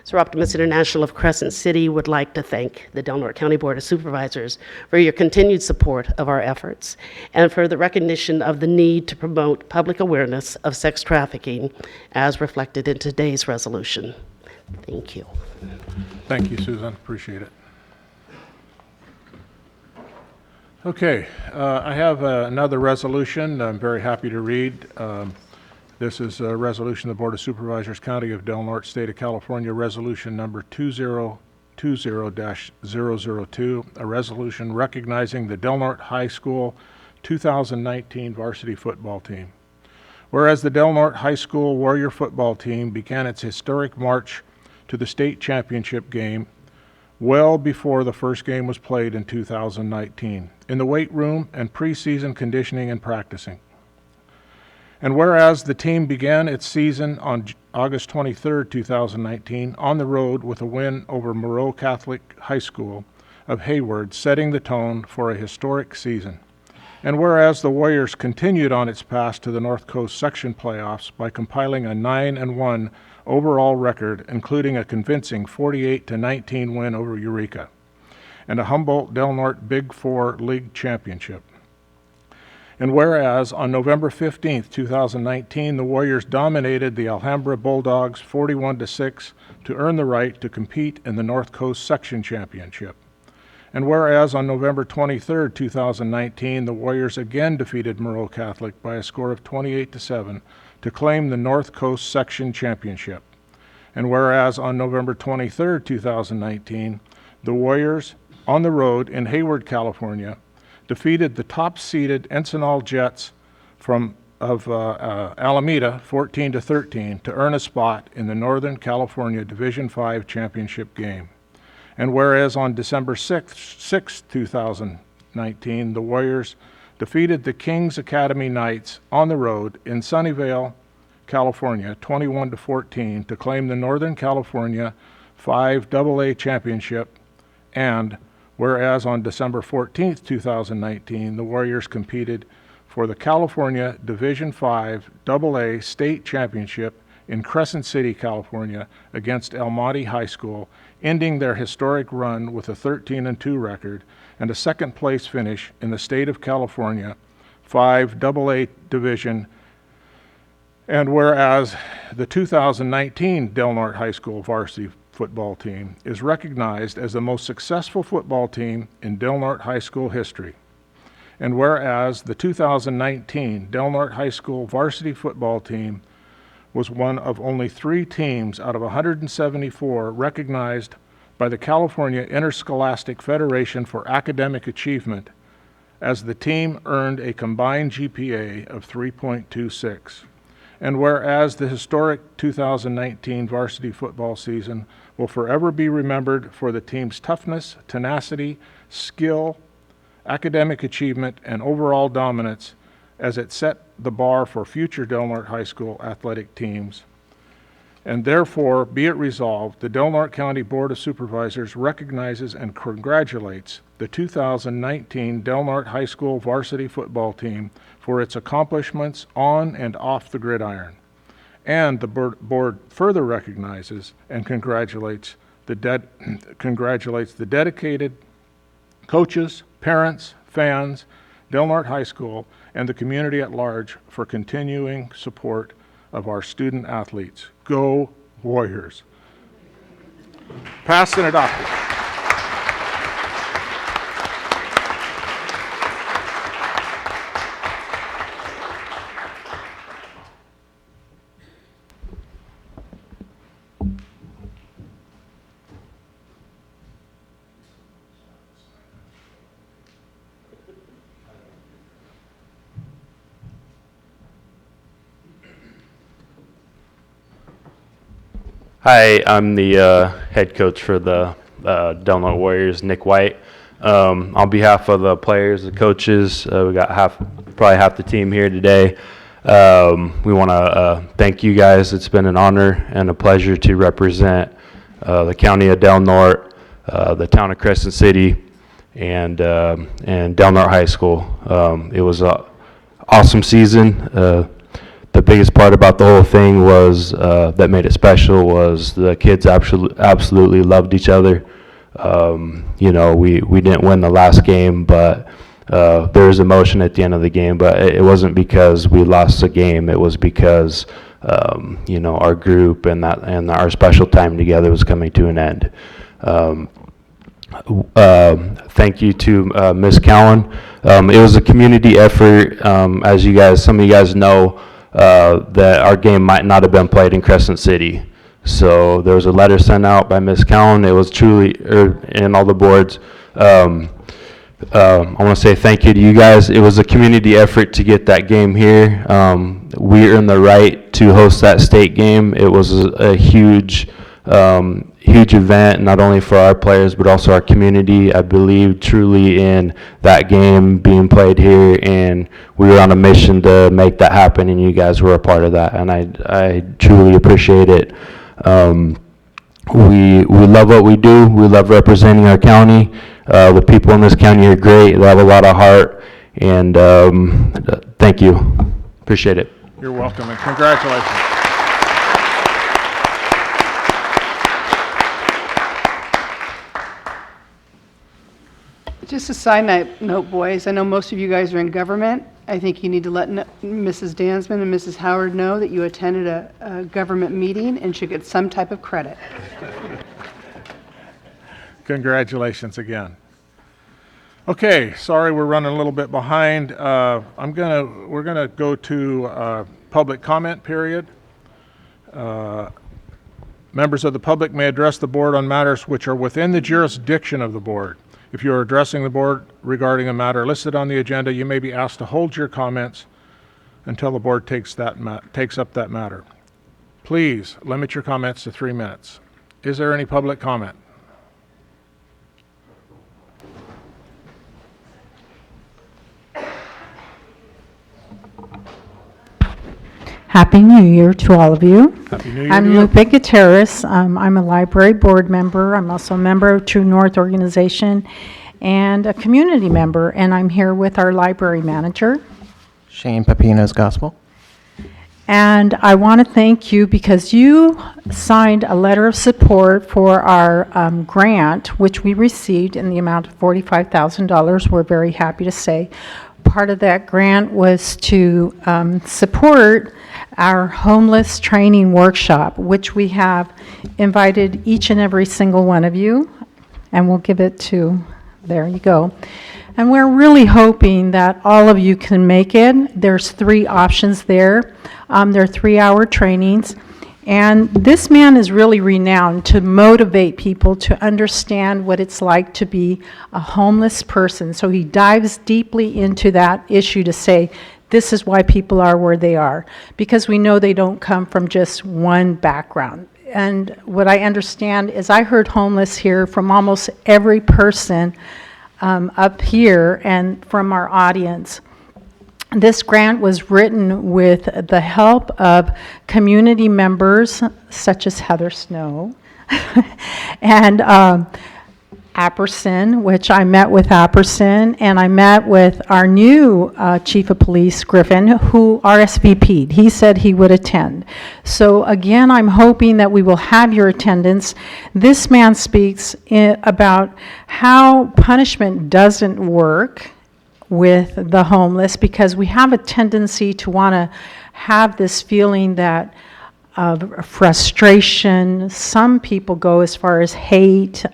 Seroptimus International of Crescent City would like to thank the Del Norte County Board of Supervisors for your continued support of our efforts and for the recognition of the need to promote public awareness of sex trafficking as reflected in today's resolution. Thank you. Thank you, Susan. Appreciate it. Okay, I have another resolution I'm very happy to read. This is a resolution of the Board of Supervisors, County of Del Norte, State of California, resolution number 2020-002, a resolution recognizing the Del Norte High School 2019 varsity football team. Whereas the Del Norte High School Warrior football team began its historic march to the state championship game well before the first game was played in 2019, in the weight room and preseason conditioning and practicing. And whereas the team began its season on August 23, 2019, on the road with a win over Moreau Catholic High School of Hayward, setting the tone for a historic season. And whereas the Warriors continued on its path to the North Coast section playoffs by compiling a 9-1 overall record, including a convincing 48-19 win over Eureka, and a Humboldt Del Norte Big Four League championship. And whereas on November 15, 2019, the Warriors dominated the Alhambra Bulldogs 41-6 to earn the right to compete in the North Coast Section Championship. And whereas on November 23, 2019, the Warriors again defeated Moreau Catholic by a score of 28-7 to claim the North Coast Section Championship. And whereas on November 23, 2019, the Warriors on the road in Hayward, California, defeated the top-seeded Encinal Jets of Alameda 14-13 to earn a spot in the Northern California Division V championship game. And whereas on December 6, 2019, the Warriors defeated the Kings Academy Knights on the road in Sunnyvale California, 21-14, to claim the Northern California 5 AA championship. And whereas on December 14th, 2019, the Warriors competed for the California Division 5 AA state championship in Crescent City, California, against El Monte High School, ending their historic run with a 13-2 record and a second-place finish in the state of California 5 AA division. And whereas the 2019 Del Norte High School varsity football team is recognized as the most successful football team in Del Norte High School history. And whereas the 2019 Del Norte High School varsity football team was one of only 3 teams out of 174 recognized by the California Interscholastic Federation for Academic Achievement, as the team earned a combined GPA of 3.26. And whereas the historic 2019 varsity football season will forever be remembered for the team's toughness, tenacity, skill, academic achievement, and overall dominance, as it set the bar for future Del Norte High School athletic teams. And therefore, be it resolved, the Del Norte County Board of Supervisors recognizes and congratulates the 2019 Del Norte High School varsity football team for its accomplishments on and off the gridiron. And the board further recognizes and congratulates the dedicated coaches, parents, fans, Del Norte High School, and the community at large for continuing support of our student athletes. Go Warriors. Passed and adopted. Hi, I'm the head coach for the Del Norte Warriors, Nick White. On behalf of the players, the coaches, we got probably half the team here today. We want to thank you guys. It's been an honor and a pleasure to represent the county of Del Norte, the town of Crescent City, and Del Norte High School. It was an awesome season. The biggest part about the whole thing was that made it special was the kids absolutely loved each other. You know, we didn't win the last game, but there was emotion at the end of the game. But it wasn't because we lost the game. It was because you know, our group and our special time together was coming to an end. Thank you to Ms. Cowan. It was a community effort, as some of you guys know. That our game might not have been played in Crescent City. So there was a letter sent out by Ms. Cowan. It was truly, and all the boards. I want to say thank you to you guys. It was a community effort to get that game here. We earned the right to host that state game. It was a huge event, not only for our players, but also our community. I believe truly in that game being played here, and we were on a mission to make that happen, and you guys were a part of that, and I truly appreciate it. We love what we do. We love representing our county. The people in this county are great. They have a lot of heart, and thank you. Appreciate it. You're welcome, and congratulations. Just a side note, boys, I know most of you guys are in government. I think you need to let Mrs. Dansman and Mrs. Howard know that you attended a government meeting and should get some type of credit. Congratulations again. Okay, sorry we're running a little bit behind. We're gonna go to public comment period. Members of the public may address the board on matters which are within the jurisdiction of the board. If you are addressing the board regarding a matter listed on the agenda, you may be asked to hold your comments until the board takes up that matter. Please limit your comments to 3 minutes. Is there any public comment? Happy New Year to all of you. Happy New Year I'm to you. Lupe Gutierrez. I'm a library board member. I'm also a member of True North Organization and a community member, and I'm here with our library manager. Shane Pepino's Gospel. And I want to thank you because you signed a letter of support for our grant, which we received in the amount of $45,000. We're very happy to say. Part of that grant was to support our homeless training workshop, which we have invited each and every single one of you, and we'll give it to, there you go. And we're really hoping that all of you can make it. There's 3 options there. They're 3-hour trainings. And this man is really renowned to motivate people to understand what it's like to be a homeless person. So he dives deeply into that issue to say, this is why people are where they are. Because we know they don't come from just one background. And what I understand is I heard homeless here from almost every person up here and from our audience. This grant was written with the help of community members such as Heather Snow and Apperson, which I met with Apperson, and I met with our new Chief of Police, Griffin, who RSVP'd. He said he would attend. So again, I'm hoping that we will have your attendance. This man speaks about how punishment doesn't work with the homeless, because we have a tendency to want to have this feeling that of frustration. Some people go as far as hate,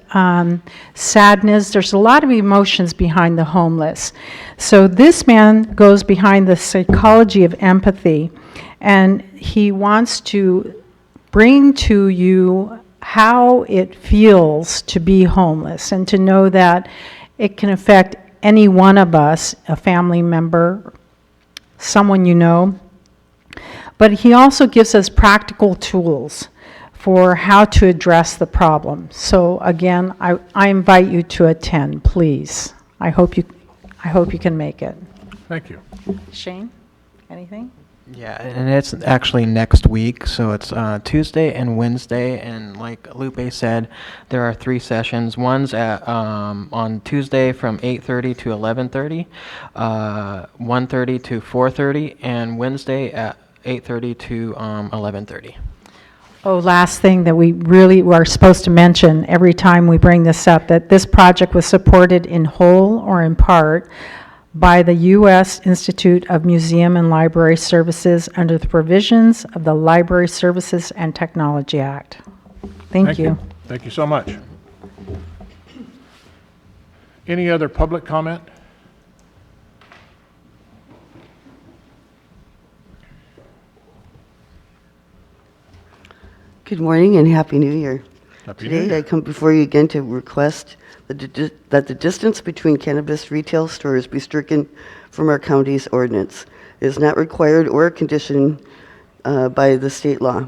sadness. There's a lot of emotions behind the homeless. So this man goes behind the psychology of empathy, and he wants to bring to you how it feels to be homeless and to know that it can affect any one of us, a family member, someone you know. But he also gives us practical tools for how to address the problem. So again, I invite you to attend, please. I hope you can make it. Thank you. Shane, anything? Yeah, and it's actually next week, so it's Tuesday and Wednesday, and like Lupe said, there are 3 sessions. One's at on Tuesday from 8:30 to 11:30, 1:30 to 4:30, and Wednesday at 8:30 to 11:30. Oh, last thing that we really are supposed to mention every time we bring this up, that this project was supported in whole or in part by the U.S. Institute of Museum and Library Services under the provisions of the Library Services and Technology Act. Thank you. Thank you so much. Any other public comment? Good morning and Happy New Year. Happy New Today Year. I come before you again to request that the distance between cannabis retail stores be stricken from our county's ordinance. It is not required or a condition by the state law.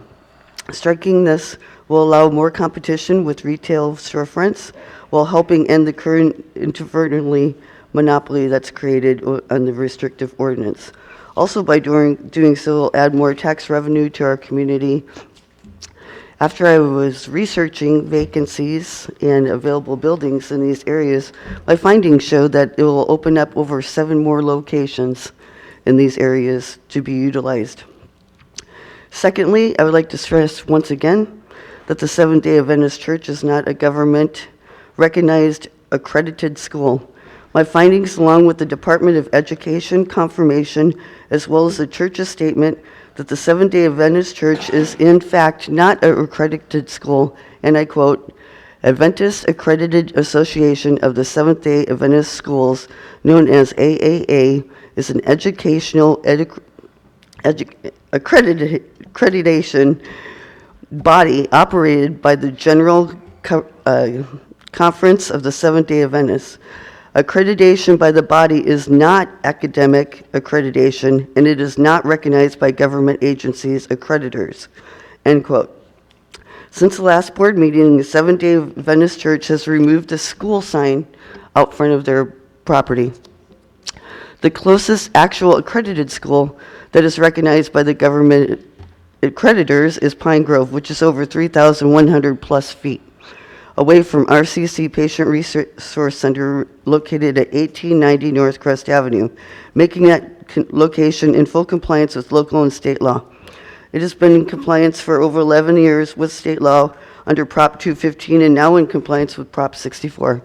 Striking this will allow more competition with retail storefronts while helping end the current inadvertently monopoly that's created on the restrictive ordinance. Also, by doing so, will add more tax revenue to our community. After I was researching vacancies and available buildings in these areas, my findings showed that it will open up over 7 more locations in these areas to be utilized. Secondly, I would like to stress once again that the Seventh-day Adventist Church is not a government-recognized accredited school. My findings, along with the Department of Education confirmation, as well as the church's statement that the Seventh-day Adventist Church is in fact not an accredited school, and I quote, Adventist Accredited Association of the Seventh-day Adventist Schools, known as AAA, is an educational accreditation body operated by the General Conference of the Seventh-day Adventists. Accreditation by the body is not academic accreditation, and it is not recognized by government agencies' accreditors, end quote. Since the last board meeting, the Seventh-day Adventist Church has removed a school sign out front of their property. The closest actual accredited school that is recognized by the government accreditors is Pine Grove, which is over 3,100 plus feet, away from RCC Patient Resource Center located at 1890 North Crest Avenue, making that location in full compliance with local and state law. It has been in compliance for over 11 years with state law under Prop 215 and now in compliance with Prop 64.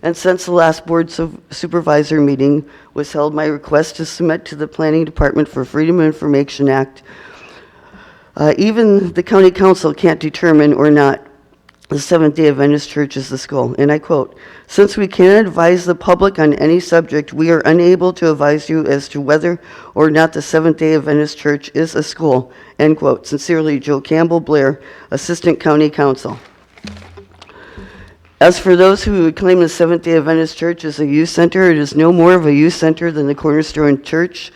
And since the last Board Supervisor meeting was held, my request to submit to the Planning Department for Freedom of Information Act. Even the County Council can't determine or not the Seventh-day Adventist Church is the school. And I quote, "Since we cannot advise the public on any subject, we are unable to advise you as to whether or not the Seventh-day Adventist Church is a school." End quote. Sincerely, Joe Campbell Blair, Assistant County Counsel. As for those who would claim the Seventh-day Adventist Church is a youth center, it is no more of a youth center than the Cornerstone Church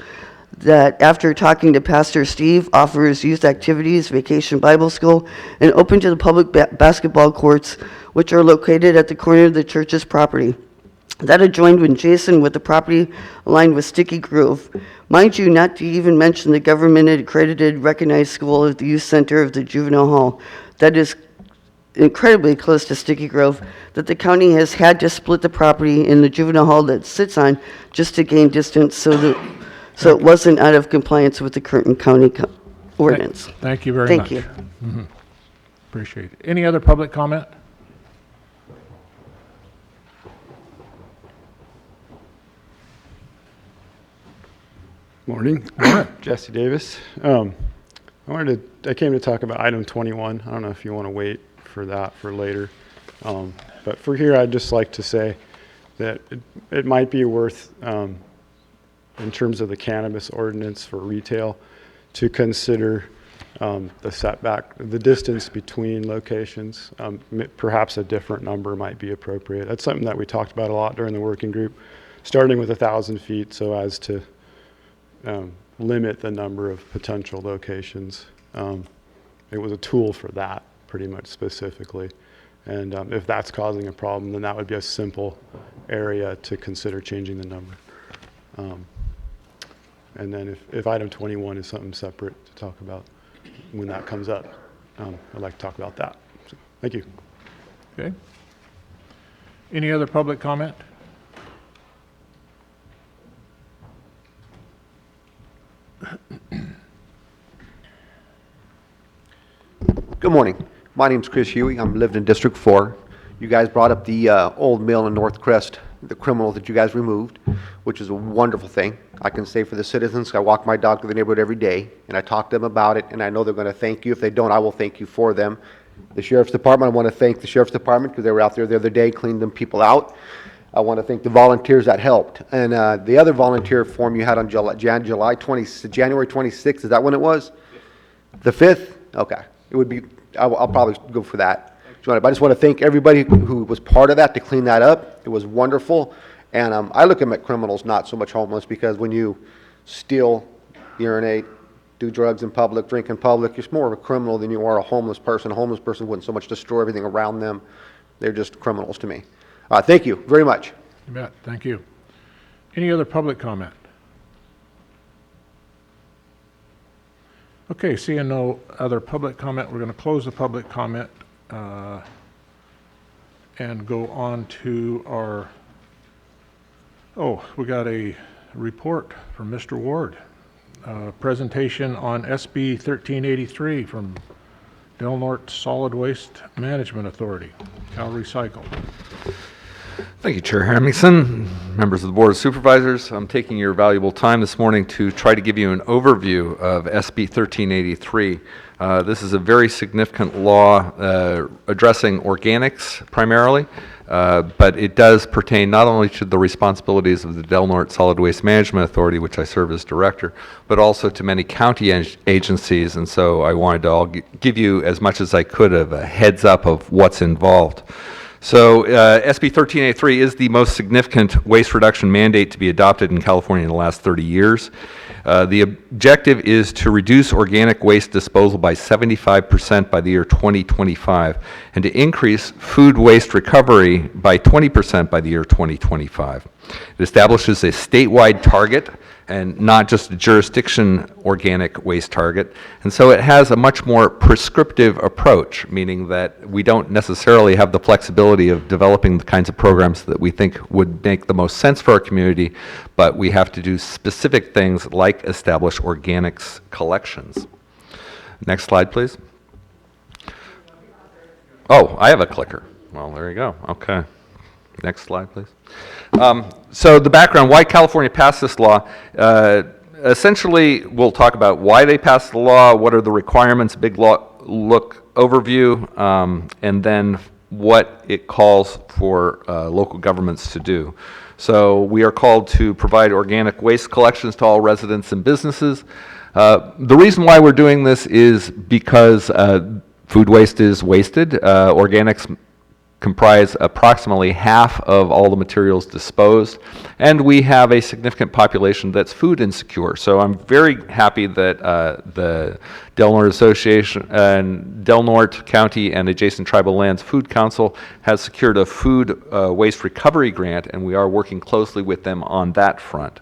that, after talking to Pastor Steve, offers youth activities, vacation Bible school, and open to the public basketball courts, which are located at the corner of the church's property. That adjoined when Jason with the property aligned with Sticky Grove. Mind you, not to even mention the government-accredited recognized school of the youth center of the juvenile hall. That is incredibly close to Sticky Grove, that the county has had to split the property in the juvenile hall that it sits on just to gain distance so it wasn't out of compliance with the current county ordinance. Thank you very Thank much. you. Appreciate it. Any other public comment? Morning. Jesse Davis. I came to talk about item 21. I don't know if you want to wait for that for later. But for here, I'd just like to say that it might be worth, in terms of the cannabis ordinance for retail, to consider the setback, the distance between locations. Perhaps a different number might be appropriate. That's something that we talked about a lot during the working group, starting with 1,000 feet so as to limit the number of potential locations. It was a tool for that, pretty much specifically. And if that's causing a problem, then that would be a simple area to consider changing the number. And then if item 21 is something separate to talk about when that comes up, I'd like to talk about that. So, thank you. Okay. Any other public comment? Good morning. My name's Chris Huey. I'm living in District 4. You guys brought up the old mill in North Crest, the criminal that you guys removed, which is a wonderful thing. I can say for the citizens, I walk my dog through the neighborhood every day, and I talk to them about it, and I know they're going to thank you. If they don't, I will thank you for them. The Sheriff's Department, I want to thank the Sheriff's Department because they were out there the other day cleaning them people out. I want to thank the volunteers that helped. And the other volunteer form you had on January 26th, is that when it was? The 5th? Okay. It would be, I'll probably go for that. I just want to thank everybody who was part of that to clean that up. It was wonderful. And I look at them at criminals, not so much homeless, because when you steal, urinate, do drugs in public, drink in public, you're more of a criminal than you are a homeless person. A homeless person wouldn't so much destroy everything around them. They're just criminals to me. Thank you very much. You bet. Thank you. Any other public comment? Okay, seeing no other public comment, we're going to close the public comment and go on to our, we got a report from Mr. Ward. Presentation on SB 1383 from Del Norte Solid Waste Management Authority, Cal Recycle. Thank you, Chair Hemmingson, members of the Board of Supervisors. I'm taking your valuable time this morning to try to give you an overview of SB 1383. This is a very significant law addressing organics primarily, but it does pertain not only to the responsibilities of the Del Norte Solid Waste Management Authority, which I serve as director, but also to many county agencies, and so I wanted to give you as much as I could of a heads up of what's involved. So SB 1383 is the most significant waste reduction mandate to be adopted in California in the last 30 years. The objective is to reduce organic waste disposal by 75% by the year 2025 and to increase food waste recovery by 20% by the year 2025. It establishes a statewide target and not just a jurisdiction organic waste target. And so it has a much more prescriptive approach, meaning that we don't necessarily have the flexibility of developing the kinds of programs that we think would make the most sense for our community, but we have to do specific things like establish organics collections. Next slide, please. Oh, I have a clicker. Well, there you go. Okay. Next slide, please. So the background, why California passed this law. Essentially, we'll talk about why they passed the law, what are the requirements, big look overview, and then what it calls for local governments to do. So we are called to provide organic waste collections to all residents and businesses. The reason why we're doing this is because food waste is wasted. Organics comprise approximately half of all the materials disposed, and we have a significant population that's food insecure. So I'm very happy that the Del Norte Association and Del Norte County and Adjacent Tribal Lands Food Council has secured a food waste recovery grant, and we are working closely with them on that front.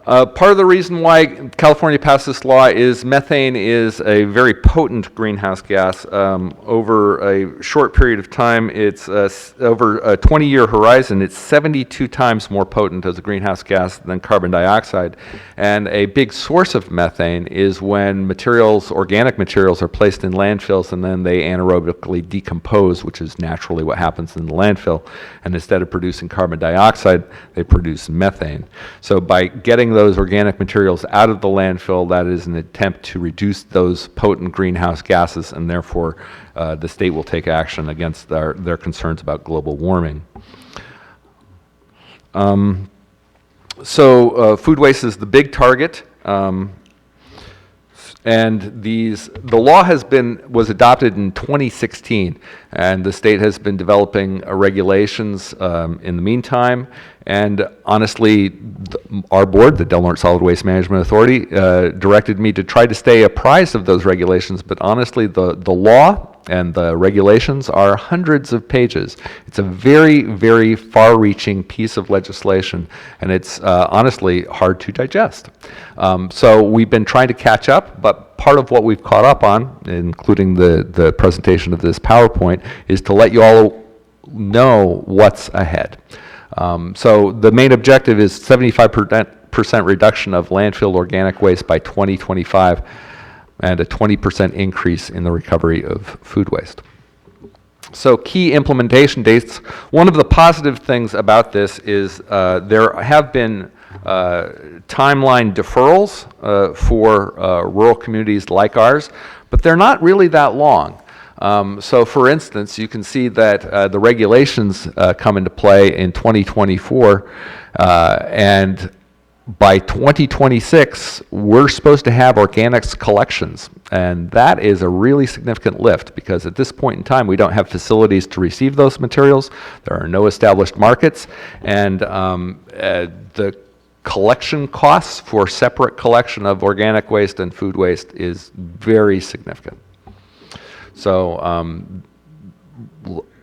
Part of the reason why California passed this law is methane is a very potent greenhouse gas. Over a short period of time, it's over a 20-year horizon, it's 72 times more potent as a greenhouse gas than carbon dioxide. And a big source of methane is when materials, organic materials, are placed in landfills and then they anaerobically decompose, which is naturally what happens in the landfill. And instead of producing carbon dioxide, they produce methane. So by getting those organic materials out of the landfill, that is an attempt to reduce those potent greenhouse gases, and therefore the state will take action against their concerns about global warming. So food waste is the big target. And the law was adopted in 2016, and the state has been developing regulations in the meantime. And honestly, our board, the Del Norte Solid Waste Management Authority, directed me to try to stay apprised of those regulations. But honestly, the law and the regulations are hundreds of pages. It's a very, very far-reaching piece of legislation, and it's honestly hard to digest. So we've been trying to catch up, but part of what we've caught up on, including the presentation of this PowerPoint, is to let you all know what's ahead. So the main objective is 75% reduction of landfill organic waste by 2025, and a 20% increase in the recovery of food waste. So key implementation dates. One of the positive things about this is there have been timeline deferrals for rural communities like ours, but they're not really that long. So for instance, you can see that the regulations come into play in 2024, and by 2026, we're supposed to have organics collections, and that is a really significant lift because at this point in time, we don't have facilities to receive those materials. There are no established markets, and the collection costs for separate collection of organic waste and food waste is very significant. So,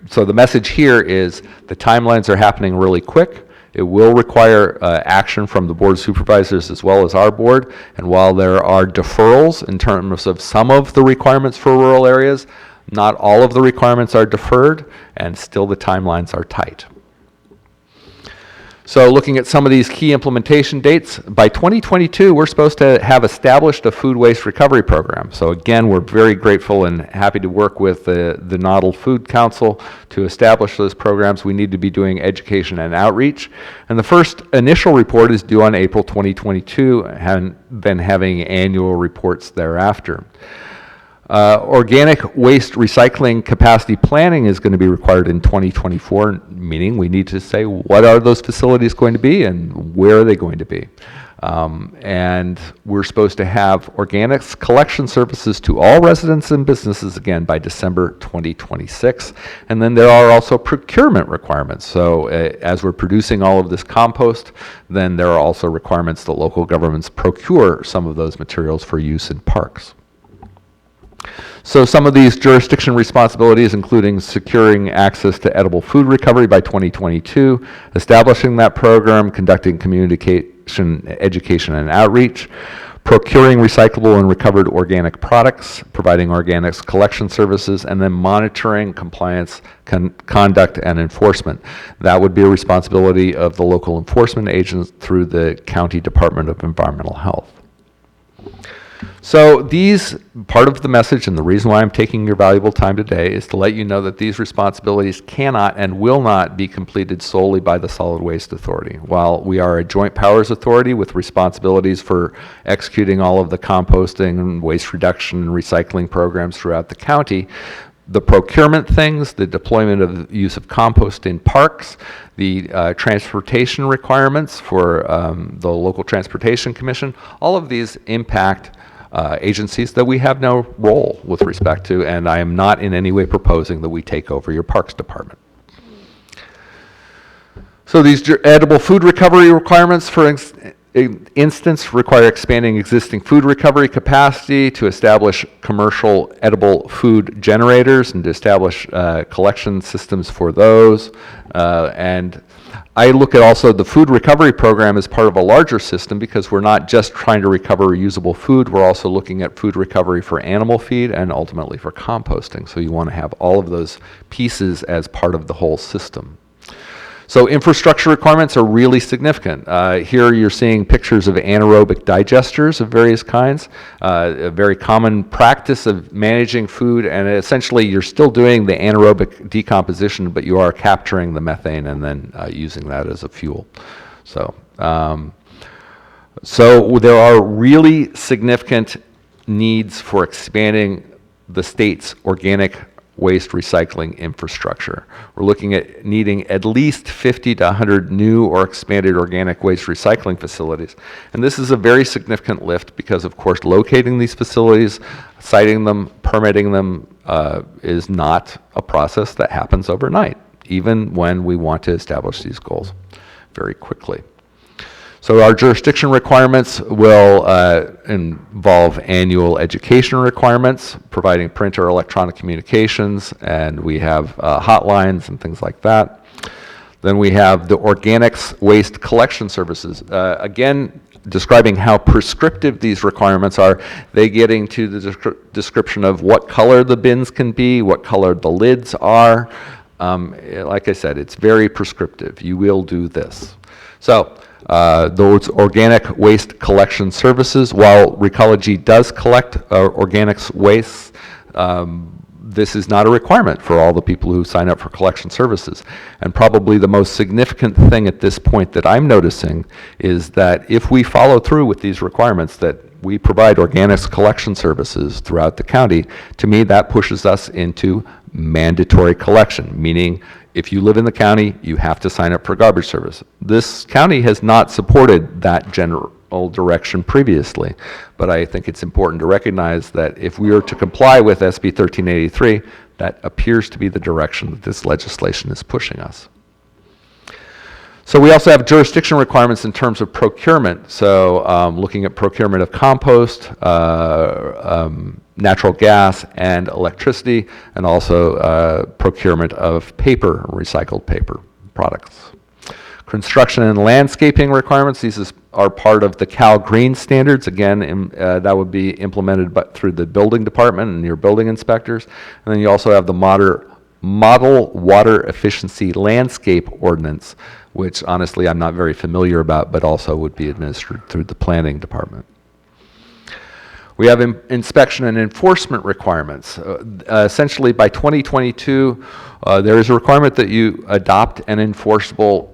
so the message here is the timelines are happening really quick. It will require action from the Board of Supervisors as well as our board. And while there are deferrals in terms of some of the requirements for rural areas, not all of the requirements are deferred, and still the timelines are tight. So looking at some of these key implementation dates, by 2022, we're supposed to have established a food waste recovery program. So again, we're very grateful and happy to work with the Nodal Food Council to establish those programs. We need to be doing education and outreach. And the first initial report is due on April 2022, and then having annual reports thereafter. Organic waste recycling capacity planning is going to be required in 2024, meaning we need to say what are those facilities going to be and where are they going to be. And we're supposed to have organics collection services to all residents and businesses again by December 2026. And then there are also procurement requirements. So as we're producing all of this compost, then there are also requirements that local governments procure some of those materials for use in parks. So some of these jurisdiction responsibilities, including securing access to edible food recovery by 2022, establishing that program, conducting communication, education, and outreach, procuring recyclable and recovered organic products, providing organics collection services, and then monitoring compliance, conduct, and enforcement. That would be a responsibility of the local enforcement agents through the County Department of Environmental Health. So these, part of the message and the reason why I'm taking your valuable time today is to let you know that these responsibilities cannot and will not be completed solely by the Solid Waste Authority. While we are a joint powers authority with responsibilities for executing all of the composting and waste reduction and recycling programs throughout the county, the procurement things, the deployment of the use of compost in parks, the transportation requirements for the local transportation commission, all of these impact agencies that we have no role with respect to, and I am not in any way proposing that we take over your parks department. So these edible food recovery requirements, for instance, require expanding existing food recovery capacity to establish commercial edible food generators and to establish collection systems for those. And I look at also the food recovery program as part of a larger system because we're not just trying to recover reusable food, we're also looking at food recovery for animal feed and ultimately for composting. So you want to have all of those pieces as part of the whole system. So infrastructure requirements are really significant. Here you're seeing pictures of anaerobic digesters of various kinds, a very common practice of managing food, and essentially you're still doing the anaerobic decomposition, but you are capturing the methane and then using that as a fuel. So, so there are really significant needs for expanding the state's organic waste recycling infrastructure. We're looking at needing at least 50 to 100 new or expanded organic waste recycling facilities. And this is a very significant lift because, of course, locating these facilities, siting them, permitting them is not a process that happens overnight, even when we want to establish these goals very quickly. So our jurisdiction requirements will involve annual education requirements, providing print or electronic communications, and we have hotlines and things like that. Then we have the organics waste collection services. Again, describing how prescriptive these requirements are, they get into the description of what color the bins can be, what color the lids are. Like I said, it's very prescriptive. You will do this. So those organic waste collection services, while Recology does collect organics waste, this is not a requirement for all the people who sign up for collection services. And probably the most significant thing at this point that I'm noticing is that if we follow through with these requirements that we provide organics collection services throughout the county, to me that pushes us into mandatory collection, meaning if you live in the county, you have to sign up for garbage service. This county has not supported that general direction previously, but I think it's important to recognize that if we are to comply with SB 1383, that appears to be the direction that this legislation is pushing us. So we also have jurisdiction requirements in terms of procurement. So looking at procurement of compost, natural gas and electricity, and also procurement of paper, recycled paper products. Construction and landscaping requirements, these are part of the Cal Green standards. Again, that would be implemented through the building department and your building inspectors. And then you also have the Model Water Efficiency Landscape Ordinance, which honestly I'm not very familiar about, but also would be administered through the planning department. We have inspection and enforcement requirements. Essentially, by 2022, there is a requirement that you adopt an enforceable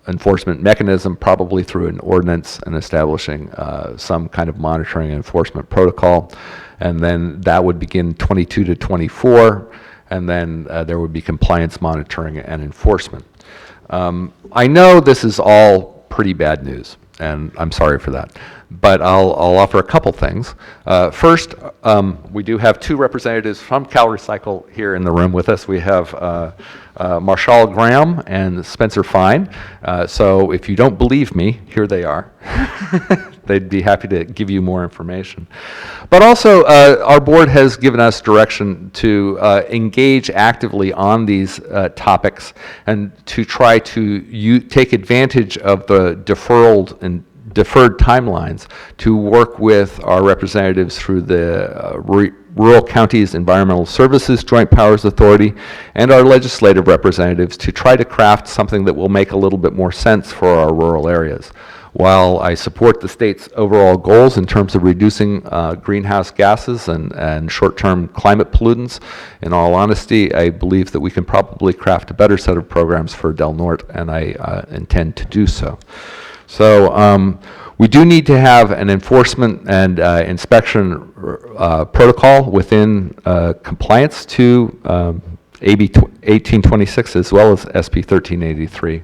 enforcement mechanism, probably through an ordinance and establishing some kind of monitoring and enforcement protocol. And then that would begin 22 to 24, and then there would be compliance monitoring and enforcement. I know this is all pretty bad news, and I'm sorry for that. But I'll offer a couple things. First, we do have two representatives from Cal Recycle here in the room with us. We have Marshall Graham and Spencer Fine. So if you don't believe me, here they are. They'd be happy to give you more information. But also, our board has given us direction to engage actively on these topics and to try to take advantage of the deferred timelines to work with our representatives through the Rural Counties Environmental Services Joint Powers Authority and our legislative representatives to try to craft something that will make a little bit more sense for our rural areas. While I support the state's overall goals in terms of reducing greenhouse gases and short-term climate pollutants, in all honesty, I believe that we can probably craft a better set of programs for Del Norte, and I intend to do so. So we do need to have an enforcement and inspection protocol within compliance to AB 1826 as well as SB 1383.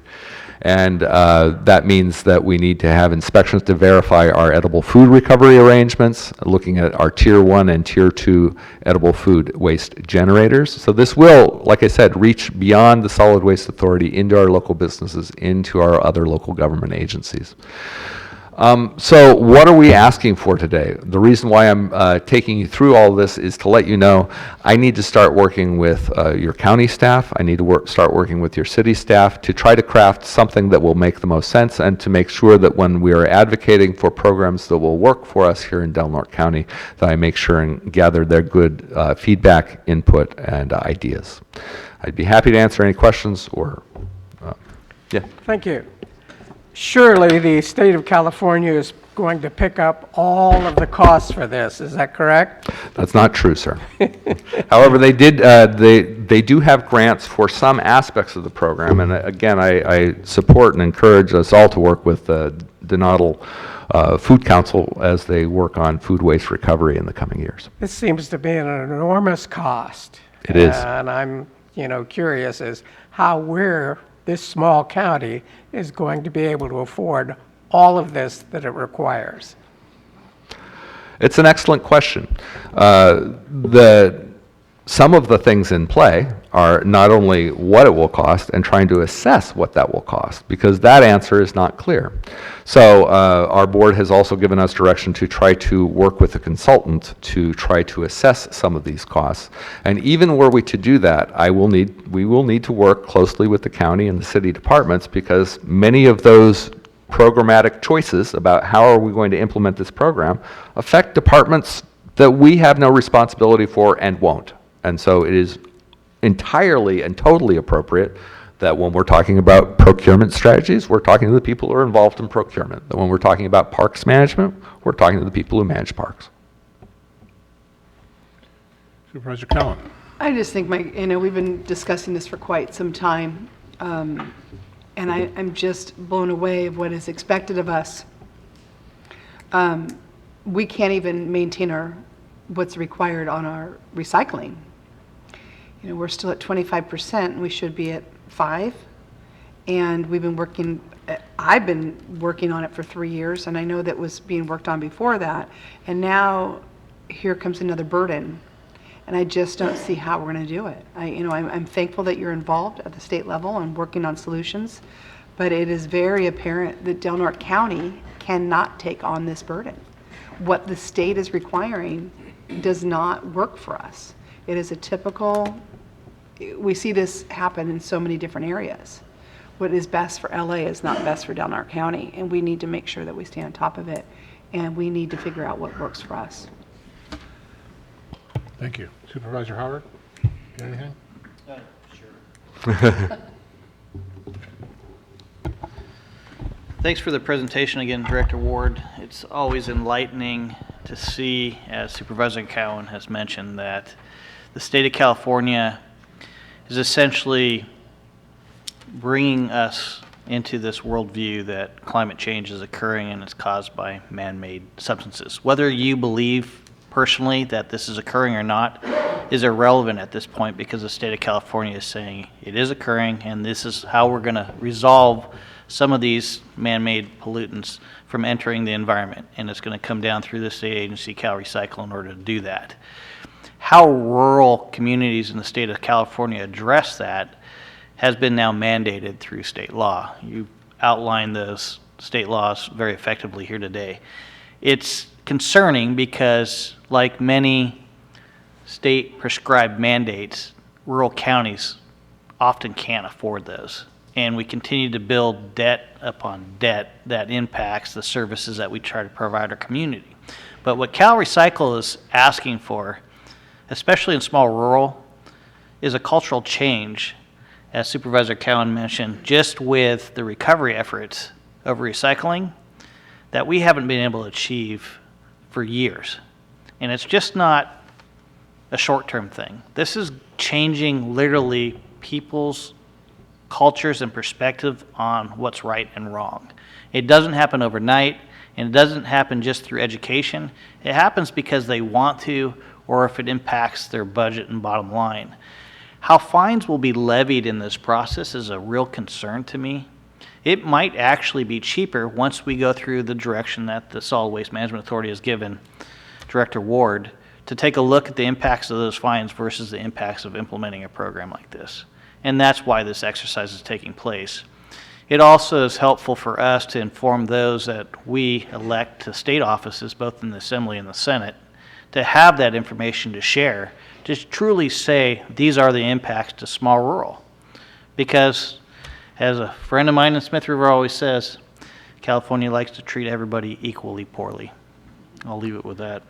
And that means that we need to have inspections to verify our edible food recovery arrangements, looking at our Tier 1 and Tier 2 edible food waste generators. So this will, like I said, reach beyond the Solid Waste Authority into our local businesses, into our other local government agencies. So what are we asking for today? The reason why I'm taking you through all this is to let you know I need to start working with your county staff. I need to start working with your city staff to try to craft something that will make the most sense and to make sure that when we are advocating for programs that will work for us here in Del Norte County, that I make sure and gather their good feedback, input, and ideas. I'd be happy to answer any questions or, yeah. Thank you. Surely the state of California is going to pick up all of the costs for this, is that correct? That's not true, sir. However, they do have grants for some aspects of the program, and again, I support and encourage us all to work with the Donatal Food Council as they work on food waste recovery in the coming years. This seems to be an enormous cost. It is. And I'm, curious as how this small county is going to be able to afford all of this that it requires. It's an excellent question. Some of the things in play are not only what it will cost and trying to assess what that will cost, because that answer is not clear. So our board has also given us direction to try to work with a consultant to try to assess some of these costs. And even were we to do that, we will need to work closely with the county and the city departments, because many of those programmatic choices about how are we going to implement this program affect departments that we have no responsibility for and won't. And so it is entirely and totally appropriate that when we're talking about procurement strategies, we're talking to the people who are involved in procurement. That when we're talking about parks management, we're talking to the people who manage parks. Supervisor Cowan. I just think we've been discussing this for quite some time, and I'm just blown away of what is expected of us. We can't even maintain what's required on our recycling. We're still at 25%, and we should be at 5%. And I've been working on it for 3 years, and I know that was being worked on before that. And now here comes another burden, and I just don't see how we're going to do it. I'm thankful that you're involved at the state level and working on solutions, but it is very apparent that Del Norte County cannot take on this burden. What the state is requiring does not work for us. It is we see this happen in so many different areas. What is best for LA is not best for Del Norte County, and we need to make sure that we stay on top of it, and we need to figure out what works for us. Thank you. Supervisor Howard, got anything? Sure. Thanks for the presentation again, Director Ward. It's always enlightening to see, as Supervisor Cowan has mentioned, that the state of California is essentially bringing us into this worldview that climate change is occurring and it's caused by man-made substances. Whether you believe personally that this is occurring or not is irrelevant at this point, because the state of California is saying it is occurring and this is how we're going to resolve some of these man-made pollutants from entering the environment, and it's going to come down through the state agency, Cal Recycle, in order to do that. How rural communities in the state of California address that has been now mandated through state law. You outlined those state laws very effectively here today. It's concerning because, like many state prescribed mandates, rural counties often can't afford those. And we continue to build debt upon debt that impacts the services that we try to provide our community. But what Cal Recycle is asking for, especially in small rural, is a cultural change, as Supervisor Cowan mentioned, just with the recovery efforts of recycling that we haven't been able to achieve for years. And it's just not a short-term thing. This is changing literally people's cultures and perspective on what's right and wrong. It doesn't happen overnight, and it doesn't happen just through education. It happens because they want to, or if it impacts their budget and bottom line. How fines will be levied in this process is a real concern to me. It might actually be cheaper once we go through the direction that the Solid Waste Management Authority has given Director Ward to take a look at the impacts of those fines versus the impacts of implementing a program like this. And that's why this exercise is taking place. It also is helpful for us to inform those that we elect to state offices, both in the Assembly and the Senate, to have that information to share, to truly say these are the impacts to small rural. Because as a friend of mine in Smith River always says, California likes to treat everybody equally poorly. I'll leave it with that.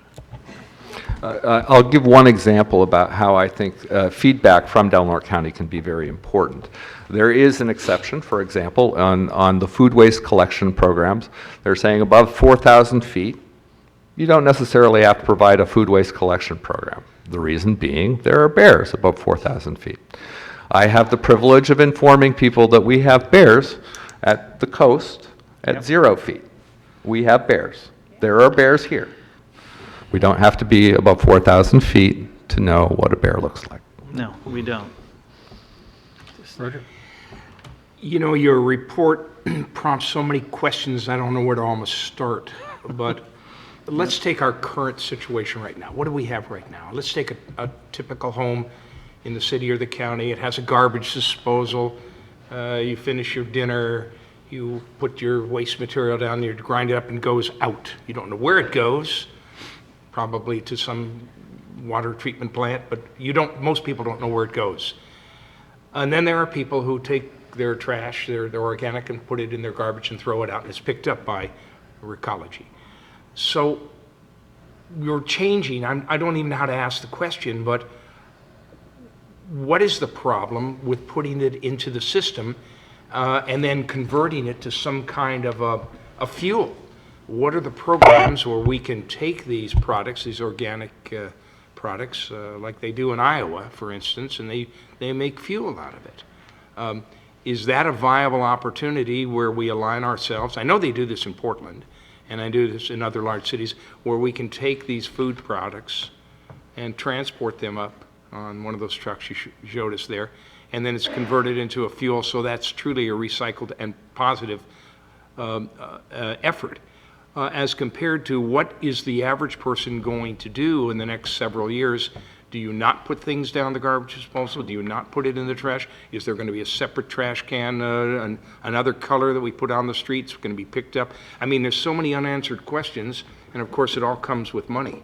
I'll give one example about how I think feedback from Delaware County can be very important. There is an exception, for example, on the food waste collection programs. They're saying above 4,000 feet, you don't necessarily have to provide a food waste collection program. The reason being there are bears above 4,000 feet. I have the privilege of informing people that we have bears at the coast at 0 feet. We have bears. There are bears here. We don't have to be above 4,000 feet to know what a bear looks like. No, we don't. Roger. You know, your report prompts so many questions, I don't know where to almost start. But let's take our current situation right now. What do we have right now? Let's take a typical home in the city or the county. It has a garbage disposal. You finish your dinner, you put your waste material down, you grind it up and it goes out. You don't know where it goes, probably to some water treatment plant, but most people don't know where it goes. And then there are people who take their trash, their organic, and put it in their garbage and throw it out, and it's picked up by Recology. So you're changing, I don't even know how to ask the question, but what is the problem with putting it into the system and then converting it to some kind of a fuel? What are the programs where we can take these products, these organic products, like they do in Iowa, for instance, and they make fuel out of it? Is that a viable opportunity where we align ourselves? I know they do this in Portland, and I do this in other large cities, where we can take these food products and transport them up on one of those trucks you showed us there, and then it's converted into a fuel, so that's truly a recycled and positive effort. As compared to what is the average person going to do in the next several years? Do you not put things down the garbage disposal? Do you not put it in the trash? Is there going to be a separate trash can, another color that we put on the streets going to be picked up? I mean, there's so many unanswered questions, and of course it all comes with money.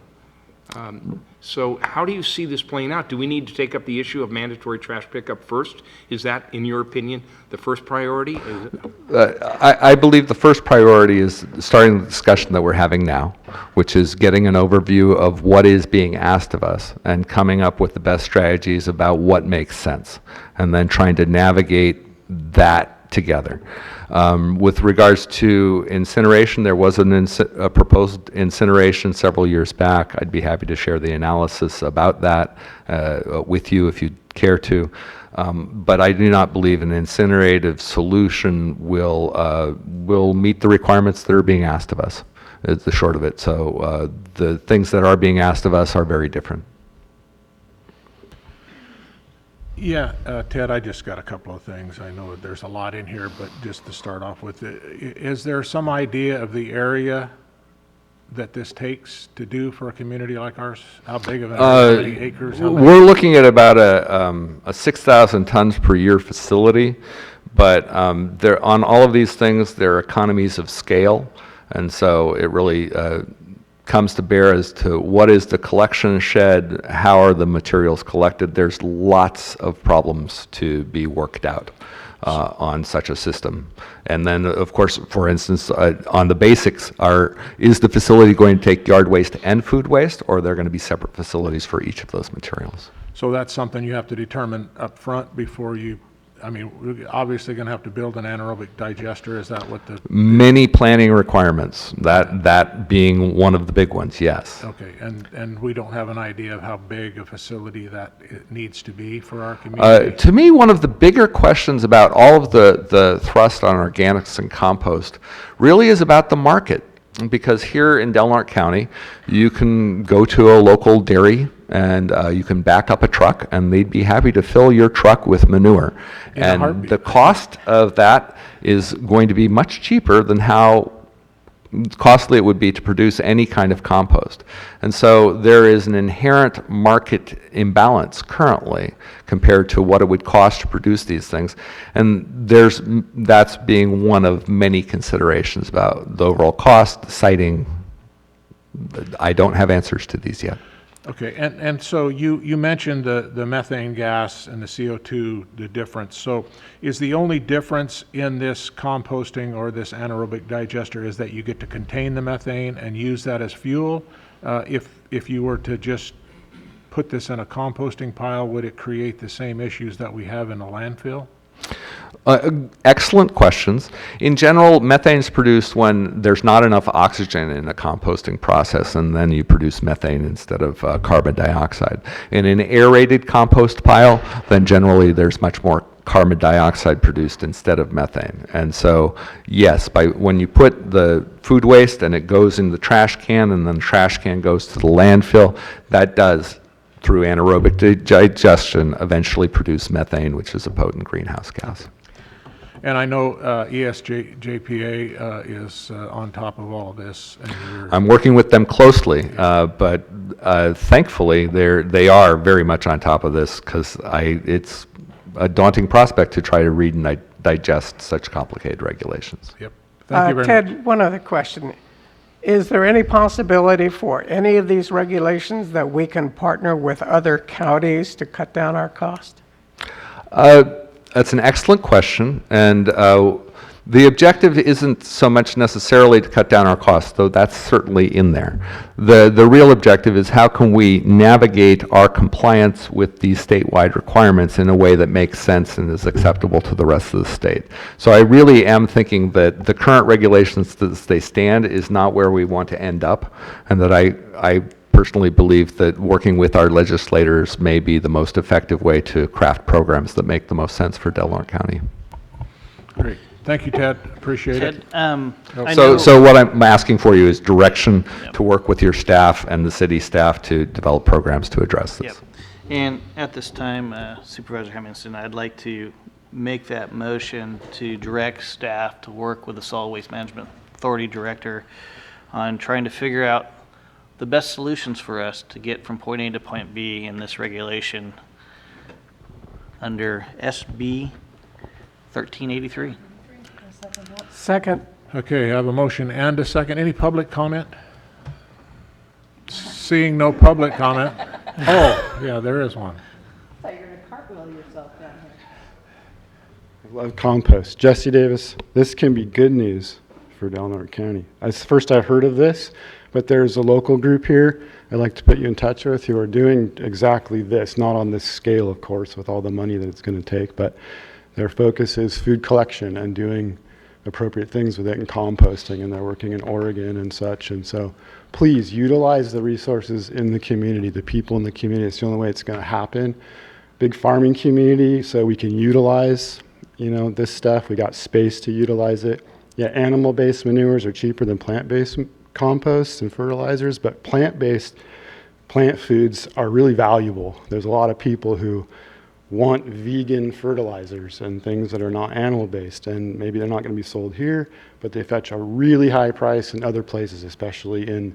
So how do you see this playing out? Do we need to take up the issue of mandatory trash pickup first? Is that, in your opinion, the first priority? I believe the first priority is starting the discussion that we're having now, which is getting an overview of what is being asked of us and coming up with the best strategies about what makes sense, and then trying to navigate that together. With regards to incineration, there was a proposed incineration several years back. I'd be happy to share the analysis about that with you if you'd care to. But I do not believe an incinerative solution will meet the requirements that are being asked of us, is the short of it. So the things that are being asked of us are very different. Yeah, Ted, I just got a couple of things. I know that there's a lot in here, but just to start off with, is there some idea of the area that this takes to do for a community like ours? How big of an area, how many acres? How many? We're looking at about a 6,000 tons per year facility, but there, on all of these things, there are economies of scale, and so it really comes to bear as to what is the collection shed, how are the materials collected. There's lots of problems to be worked out on such a system. And then, of course, for instance, on the basics, is the facility going to take yard waste and food waste, or are there going to be separate facilities for each of those materials? So that's something you have to determine up front before you, I mean, we're obviously going to have to build an anaerobic digester. Is that what the? Many planning requirements, that being one of the big ones, yes. Okay, and we don't have an idea of how big a facility that it needs to be for our community? To me, one of the bigger questions about all of the thrust on organics and compost really is about the market. Because here in Del Norte County, you can go to a local dairy and you can back up a truck and they'd be happy to fill your truck with manure. And the cost of that is going to be much cheaper than how costly it would be to produce any kind of compost. And so there is an inherent market imbalance currently compared to what it would cost to produce these things. And that's being one of many considerations about the overall cost, the siting. I don't have answers to these yet. Okay, and so you mentioned the methane gas and the CO2, the difference. So is the only difference in this composting or this anaerobic digester is that you get to contain the methane and use that as fuel? If you were to just put this in a composting pile, would it create the same issues that we have in a landfill? Excellent questions. In general, methane is produced when there's not enough oxygen in a composting process, and then you produce methane instead of carbon dioxide. In an aerated compost pile, then generally there's much more carbon dioxide produced instead of methane. And so, yes, when you put the food waste and it goes in the trash can, and then the trash can goes to the landfill, that does, through anaerobic digestion, eventually produce methane, which is a potent greenhouse gas. And I know ESJPA is on top of all of this. And I'm working with them closely, but thankfully they are very much on top of this, because it's a daunting prospect to try to read and digest such complicated regulations. Yep. Thank you very Ted, much. one other question. Is there any possibility for any of these regulations that we can partner with other counties to cut down our cost? That's an excellent question, and the objective isn't so much necessarily to cut down our costs, though that's certainly in there. The real objective is how can we navigate our compliance with these statewide requirements in a way that makes sense and is acceptable to the rest of the state. So I really am thinking that the current regulations as they stand is not where we want to end up, and that I personally believe that working with our legislators may be the most effective way to craft programs that make the most sense for Del Norte County. Great. Thank you, Ted. Appreciate it. So what I'm asking for you is direction to work with your staff and the city staff to develop programs to address this. Yep. And at this time, Supervisor Hemmingson, I'd like to make that motion to direct staff to work with the Solid Waste Management Authority Director on trying to figure out the best solutions for us to get from point A to point B in this regulation under SB 1383. Second. Okay, I have a motion and a second. Any public comment? Seeing no public comment. Oh, yeah, there is one. I thought you were going to cartwheel yourself down here. I love compost. Jesse Davis, this can be good news for Del Norte County. That's the first I've heard of this, but there's a local group here I'd like to put you in touch with who are doing exactly this, not on this scale, of course, with all the money that it's going to take, but their focus is food collection and doing appropriate things with it and composting, and they're working in Oregon and such. And so please utilize the resources in the community, the people in the community. It's the only way it's going to happen. Big farming community, so we can utilize, this stuff. We got space to utilize it. Yeah, animal-based manures are cheaper than plant-based composts and fertilizers, but plant foods are really valuable. There's a lot of people who want vegan fertilizers and things that are not animal-based, and maybe they're not going to be sold here, but they fetch a really high price in other places, especially in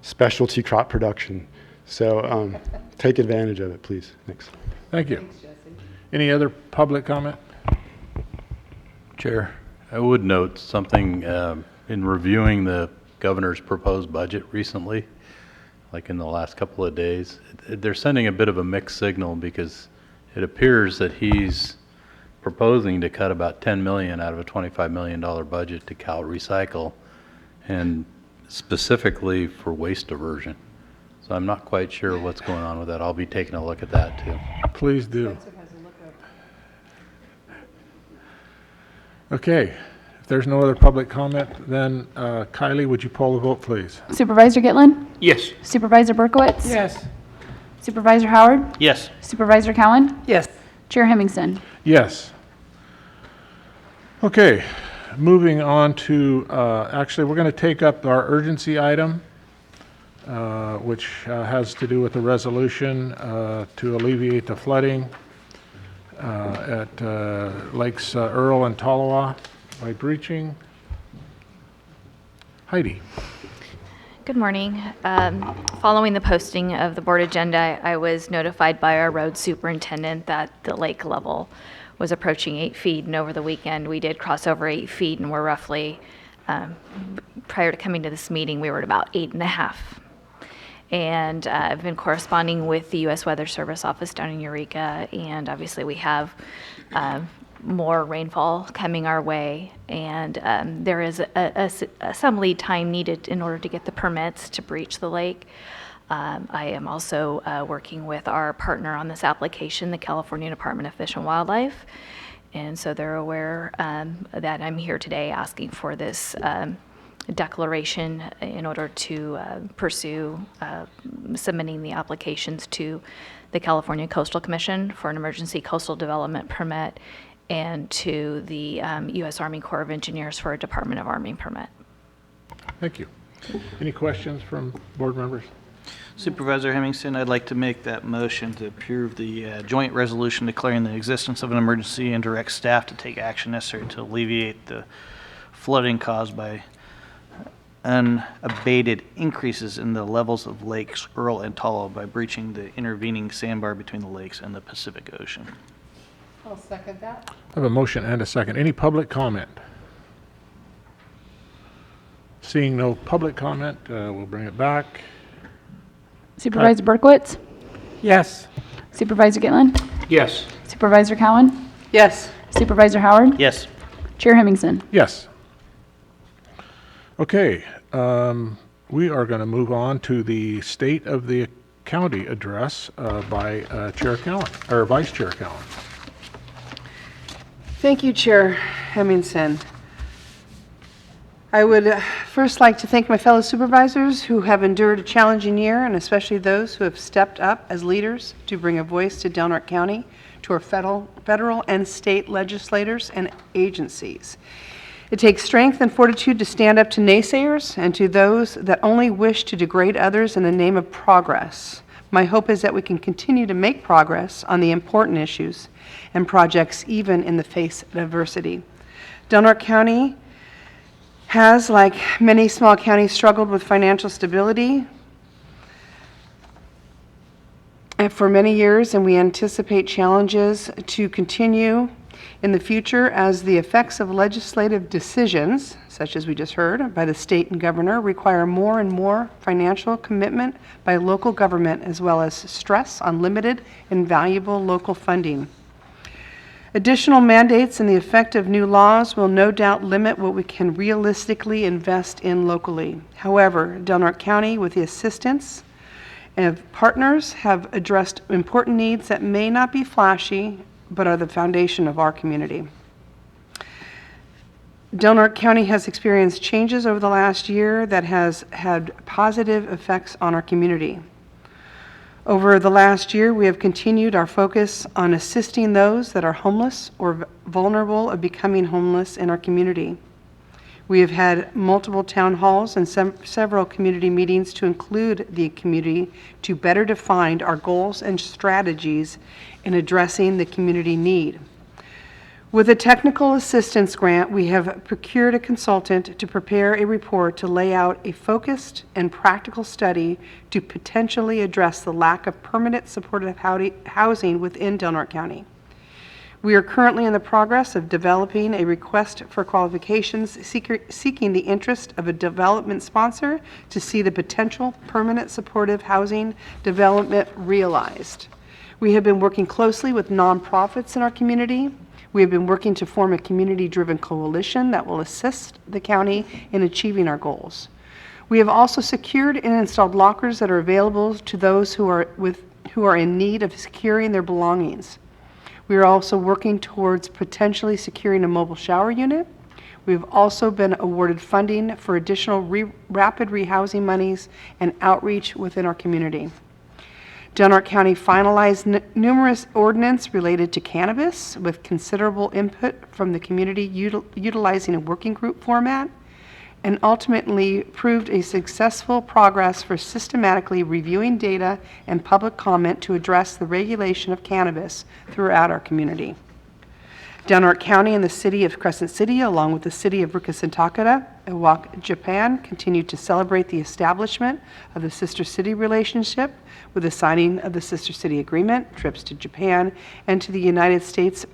specialty crop production. So take advantage of it, please. Thanks. Thank you. Any other public comment? Chair, I would note something in reviewing the governor's proposed budget recently, like in the last couple of days. They're sending a bit of a mixed signal because it appears that he's proposing to cut about $10 million out of a $25 million budget to Cal Recycle, and specifically for waste diversion. So I'm not quite sure what's going on with that. I'll be taking a look at that too. Please do. Okay, if there's no other public comment, then Kylie, would you poll the vote, please? Supervisor Gitlin? Yes. Supervisor Berkowitz? Yes. Supervisor Howard? Yes. Supervisor Cowan? Yes. Chair Hemmingson? Yes. Okay, moving on to, actually, we're going to take up our urgency item, which has to do with the resolution to alleviate the flooding at Lakes Earl and Tolowa by breaching. Heidi. Good morning. Following the posting of the board agenda, I was notified by our road superintendent that the lake level was approaching 8 feet, and over the weekend we did cross over 8 feet, and we're roughly, prior to coming to this meeting, we were at about 8.5. And I've been corresponding with the U.S. Weather Service office down in Eureka, and obviously we have more rainfall coming our way, and there is some lead time needed in order to get the permits to breach the lake. I am also working with our partner on this application, the California Department of Fish and Wildlife, and so they're aware that I'm here today asking for this declaration in order to pursue submitting the applications to the California Coastal Commission for an emergency coastal development permit and to the U.S. Army Corps of Engineers for a Department of Army permit. Thank you. Any questions from board members? Supervisor Hemmingson, I'd like to make that motion to approve the joint resolution declaring the existence of an emergency and direct staff to take action necessary to alleviate the flooding caused by unabated increases in the levels of lakes Earl and Tolowa by breaching the intervening sandbar between the lakes and the Pacific Ocean. I'll second that. I have a motion and a second. Any public comment? Seeing no public comment, we'll bring it back. Supervisor Berkowitz? Yes. Supervisor Gitlin? Yes. Supervisor Cowan? Yes. Supervisor Howard? Yes. Chair Hemmingson? Yes. Okay, we are going to move on to the State of the County address by Chair Cowan, or Vice Chair Cowan. Thank you, Chair Hemmingson. I would first like to thank my fellow supervisors who have endured a challenging year, and especially those who have stepped up as leaders to bring a voice to Del Norte County, to our federal and state legislators and agencies. It takes strength and fortitude to stand up to naysayers and to those that only wish to degrade others in the name of progress. My hope is that we can continue to make progress on the important issues and projects even in the face of adversity. Del Norte County has, like many small counties, struggled with financial stability for many years, and we anticipate challenges to continue in the future as the effects of legislative decisions, such as we just heard, by the state and governor require more and more financial commitment by local government, as well as stress on limited and valuable local funding. Additional mandates and the effect of new laws will no doubt limit what we can realistically invest in locally. However, Del Norte County, with the assistance of partners, have addressed important needs that may not be flashy, but are the foundation of our community. Del Norte County has experienced changes over the last year that has had positive effects on our community. Over the last year, we have continued our focus on assisting those that are homeless or vulnerable of becoming homeless in our community. We have had multiple town halls and several community meetings to include the community to better define our goals and strategies in addressing the community need. With a technical assistance grant, we have procured a consultant to prepare a report to lay out a focused and practical study to potentially address the lack of permanent supportive housing within Del Norte County. We are currently in the progress of developing a request for qualifications seeking the interest of a development sponsor to see the potential permanent supportive housing development realized. We have been working closely with nonprofits in our community. We have been working to form a community-driven coalition that will assist the county in achieving our goals. We have also secured and installed lockers that are available to those who are in need of securing their belongings. We are also working towards potentially securing a mobile shower unit. We have also been awarded funding for additional rapid rehousing monies and outreach within our community. Del Norte County finalized numerous ordinances related to cannabis with considerable input from the community utilizing a working group format, and ultimately proved a successful progress for systematically reviewing data and public comment to address the regulation of cannabis throughout our community. Del Norte County and the city of Crescent City, along with the city of Rikusentakara, Iwak, Japan, continue to celebrate the establishment of the Sister City relationship with the signing of the Sister City Agreement, trips to Japan and to the United States,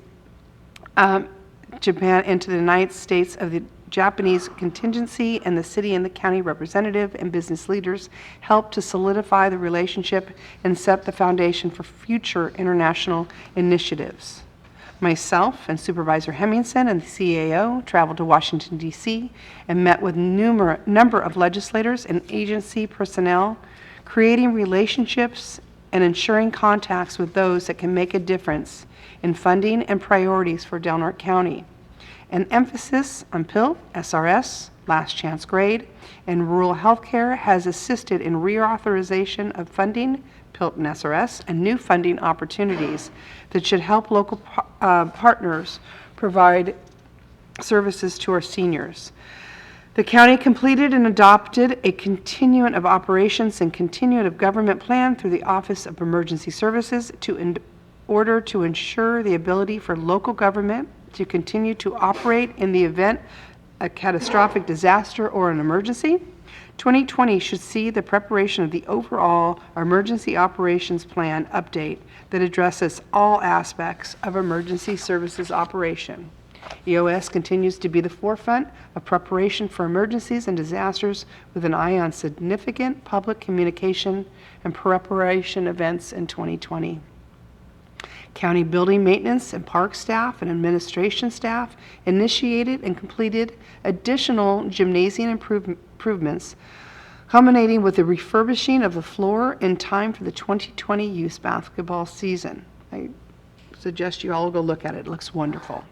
of the Japanese contingency, and the city and the county representative and business leaders helped to solidify the relationship and set the foundation for future international initiatives. Myself and Supervisor Hemmingson and the CAO traveled to Washington, D.C. and met with number of legislators and agency personnel, creating relationships and ensuring contacts with those that can make a difference in funding and priorities for Del Norte County. An emphasis on PIL, SRS, last chance grade, and rural healthcare has assisted in reauthorization of funding, PILT and SRS, and new funding opportunities that should help local partners provide services to our seniors. The county completed and adopted a continuum of operations and continuum of government plan through the Office of Emergency Services in order to ensure the ability for local government to continue to operate in the event a catastrophic disaster or an emergency. 2020 should see the preparation of the overall emergency operations plan update that addresses all aspects of emergency services operation. EOS continues to be the forefront of preparation for emergencies and disasters with an eye on significant public communication and preparation events in 2020. County building maintenance and park staff and administration staff initiated and completed additional gymnasium improvements, culminating with the refurbishing of the floor in time for the 2020 youth basketball season. I suggest you all go look at it. It looks wonderful.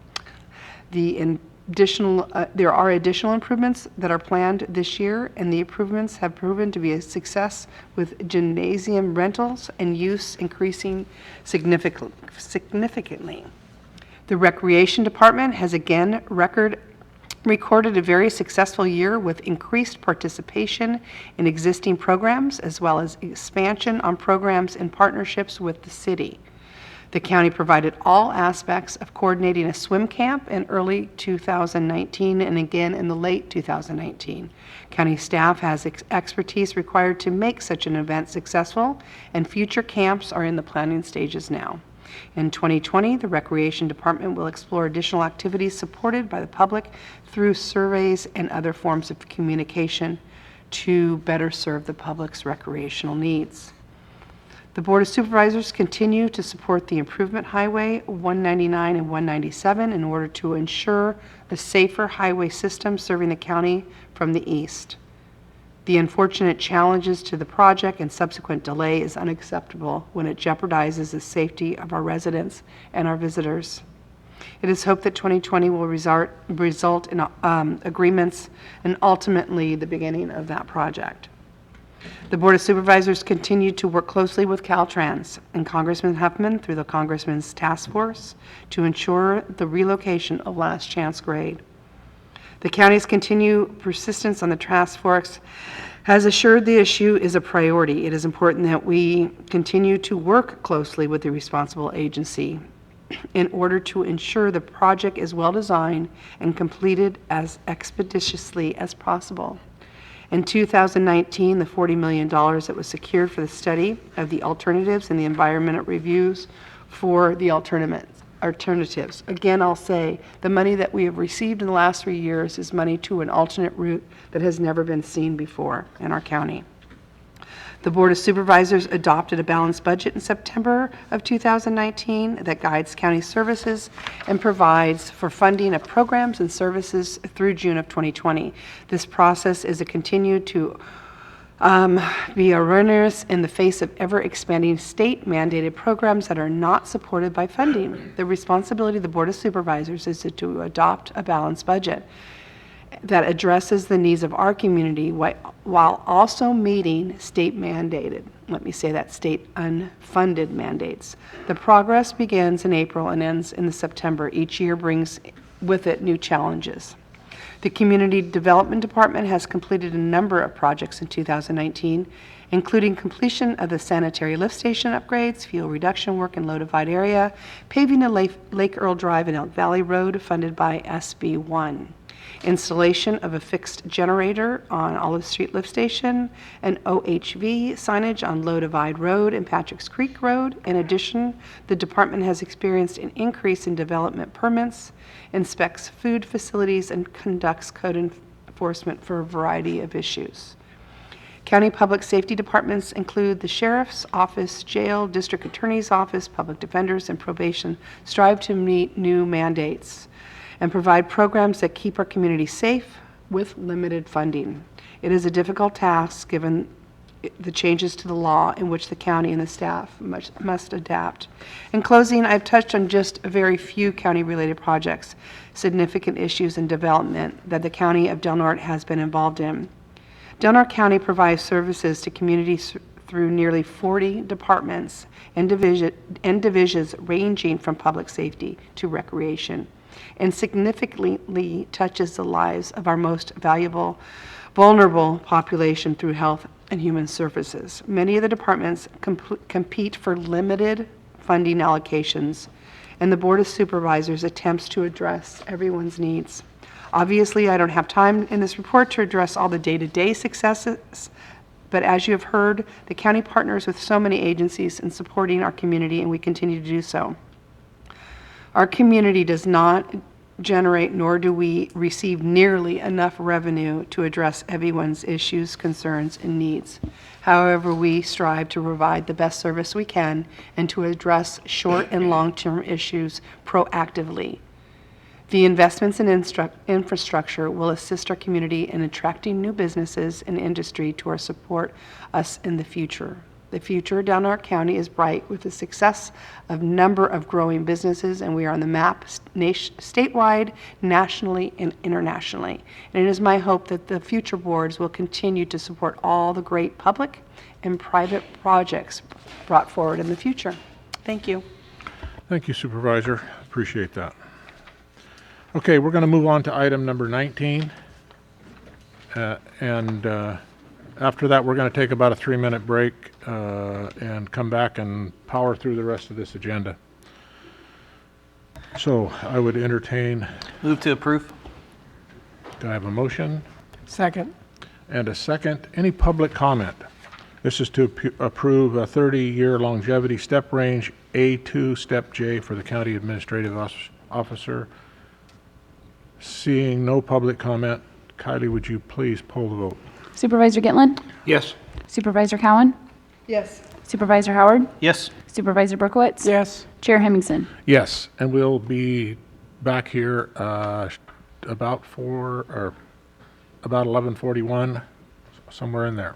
There are additional improvements that are planned this year, and the improvements have proven to be a success with gymnasium rentals and use increasing significantly. The Recreation Department has again recorded a very successful year with increased participation in existing programs as well as expansion on programs and partnerships with the city. The county provided all aspects of coordinating a swim camp in early 2019 and again in the late 2019. County staff has expertise required to make such an event successful, and future camps are in the planning stages now. In 2020, the Recreation Department will explore additional activities supported by the public through surveys and other forms of communication to better serve the public's recreational needs. The Board of Supervisors continue to support the Improvement Highway 199 and 197 in order to ensure a safer highway system serving the county from the east. The unfortunate challenges to the project and subsequent delay is unacceptable when it jeopardizes the safety of our residents and our visitors. It is hoped that 2020 will result in agreements and ultimately the beginning of that project. The Board of Supervisors continued to work closely with Caltrans and Congressman Huffman through the Congressman's Task Force to ensure the relocation of last chance grade. The county's continued persistence on the task force has assured the issue is a priority. It is important that we continue to work closely with the responsible agency in order to ensure the project is well designed and completed as expeditiously as possible. In 2019, the $40 million that was secured for the study of the alternatives and the environmental reviews for the alternatives. Again, I'll say the money that we have received in the last 3 years is money to an alternate route that has never been seen before in our county. The Board of Supervisors adopted a balanced budget in September of 2019 that guides county services and provides for funding of programs and services through June of 2020. This process is a continued to be erroneous in the face of ever-expanding state-mandated programs that are not supported by funding. The responsibility of the Board of Supervisors is to adopt a balanced budget that addresses the needs of our community while also meeting state mandated, let me say that, state unfunded mandates. The progress begins in April and ends in September. Each year brings with it new challenges. The Community Development Department has completed a number of projects in 2019, including completion of the sanitary lift station upgrades, fuel reduction work in Low Divide area, paving of Lake Earl Drive and Elk Valley Road funded by SB1. Installation of a fixed generator on Olive Street Lift Station, and OHV signage on Low Divide Road and Patrick's Creek Road. In addition, the department has experienced an increase in development permits, inspects food facilities, and conducts code enforcement for a variety of issues. County public safety departments include the Sheriff's Office, Jail, District Attorney's Office, Public Defenders, and Probation strive to meet new mandates and provide programs that keep our community safe with limited funding. It is a difficult task given the changes to the law in which the county and the staff must adapt. In closing, I've touched on just a very few county-related projects, significant issues and development that the County of Del Norte has been involved in. Del Norte County provides services to communities through nearly 40 departments and divisions ranging from public safety to recreation, and significantly touches the lives of our most valuable, vulnerable population through health and human services. Many of the departments compete for limited funding allocations, and the Board of Supervisors attempts to address everyone's needs. Obviously, I don't have time in this report to address all the day-to-day successes, but as you have heard, the county partners with so many agencies in supporting our community, and we continue to do so. Our community does not generate, nor do we receive nearly enough revenue to address everyone's issues, concerns, and needs. However, we strive to provide the best service we can and to address short and long-term issues proactively. The investments in infrastructure will assist our community in attracting new businesses and industry to support us in the future. The future of Del Norte County is bright with the success of a number of growing businesses, and we are on the map statewide, nationally, and internationally. And it is my hope that the future boards will continue to support all the great public and private projects brought forward in the future. Thank you. Thank you, Supervisor. Appreciate that. Okay, we're going to move on to item number 19. After that, we're going to take about a 3-minute break and come back and power through the rest of this agenda. So I would entertain. Move to approve. Do I have a motion? Second. And a second. Any public comment? This is to approve a 30-year longevity step range A2 step J for the county administrative officer. Seeing no public comment, Kylie, would you please poll the vote? Supervisor Gitlin? Yes. Supervisor Cowan? Yes. Supervisor Howard? Yes. Supervisor Berkowitz? Yes. Chair Hemmingson? Yes, and we'll be back here about 11:41, somewhere in there.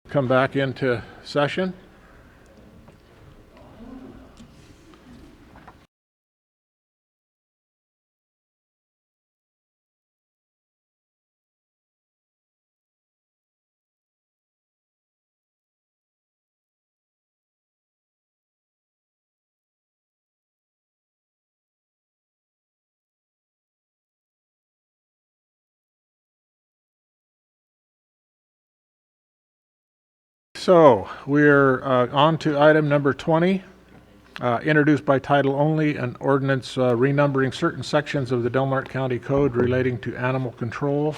come back into session. So we're on to item number 20, introduced by title only, an ordinance renumbering certain sections of the Delmarva County Code relating to animal control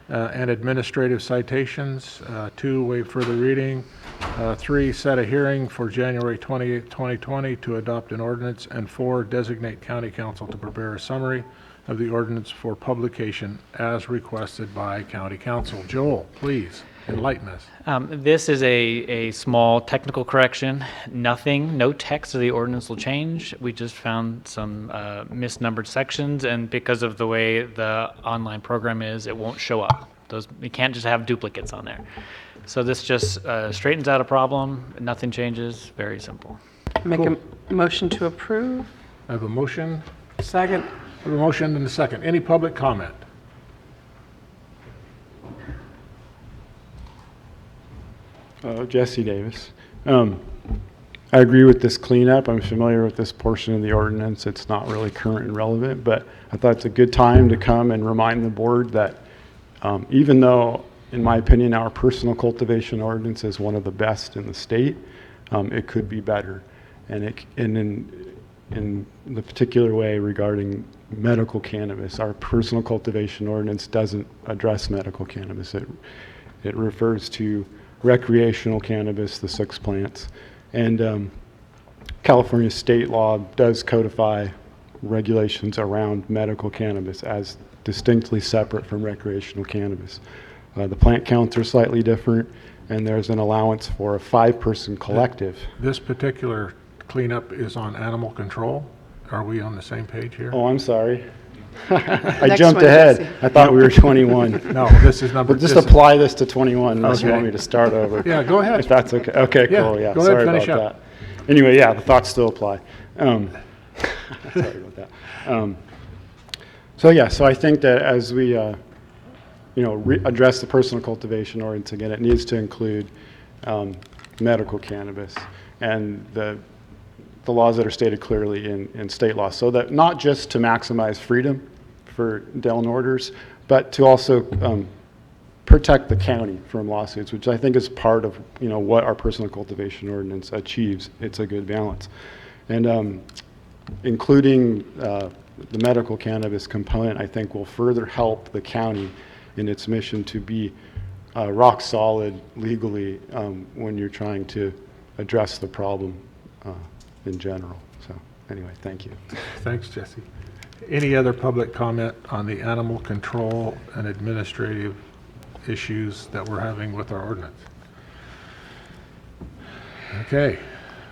and administrative citations. 2, waive further reading. 3, set a hearing for January 28, 2020 to adopt an ordinance. And 4, designate county council to prepare a summary of the ordinance for publication as requested by county council. Joel, please. Enlighten us. This is a small technical correction. No text of the ordinance will change. We just found some misnumbered sections, and because of the way the online program is, it won't show up. You can't just have duplicates on there. So this just straightens out a problem. Nothing changes. Very simple. Make a motion to approve. I have a motion. Second. I have a motion and a second. Any public comment? Jesse Davis. I agree with this cleanup. I'm familiar with this portion of the ordinance. It's not really current and relevant, but I thought it's a good time to come and remind the board that even though, in my opinion, our personal cultivation ordinance is one of the best in the state, it could be better. And in the particular way regarding medical cannabis, our personal cultivation ordinance doesn't address medical cannabis. It refers to recreational cannabis, the 6 plants. And California state law does codify regulations around medical cannabis as distinctly separate from recreational cannabis. The plant counts are slightly different, and there's an allowance for a 5-person collective. This particular cleanup is on animal control. Are we on the same page here? Oh, I'm sorry. I jumped ahead. Jesse. I thought we were 21. No, this is number. We'll just apply this to 21 unless you Okay. want me to start over. Yeah, go ahead. If that's okay. Okay, Yeah, cool. Yeah, go ahead, sorry finish about up. that. Anyway, yeah, the thoughts still apply. Sorry about that. So I think that as we, address the personal cultivation ordinance again, it needs to include medical cannabis and the laws that are stated clearly in state law, so that not just to maximize freedom for Del Norders, but to also protect the county from lawsuits, which I think is part of what our personal cultivation ordinance achieves. It's a good balance, and including the medical cannabis component, I think will further help the county in its mission to be rock solid legally when you're trying to address the problem in general. So anyway, thank you. Thanks, Jesse. Any other public comment on the animal control and administrative issues that we're having with our ordinance? Okay,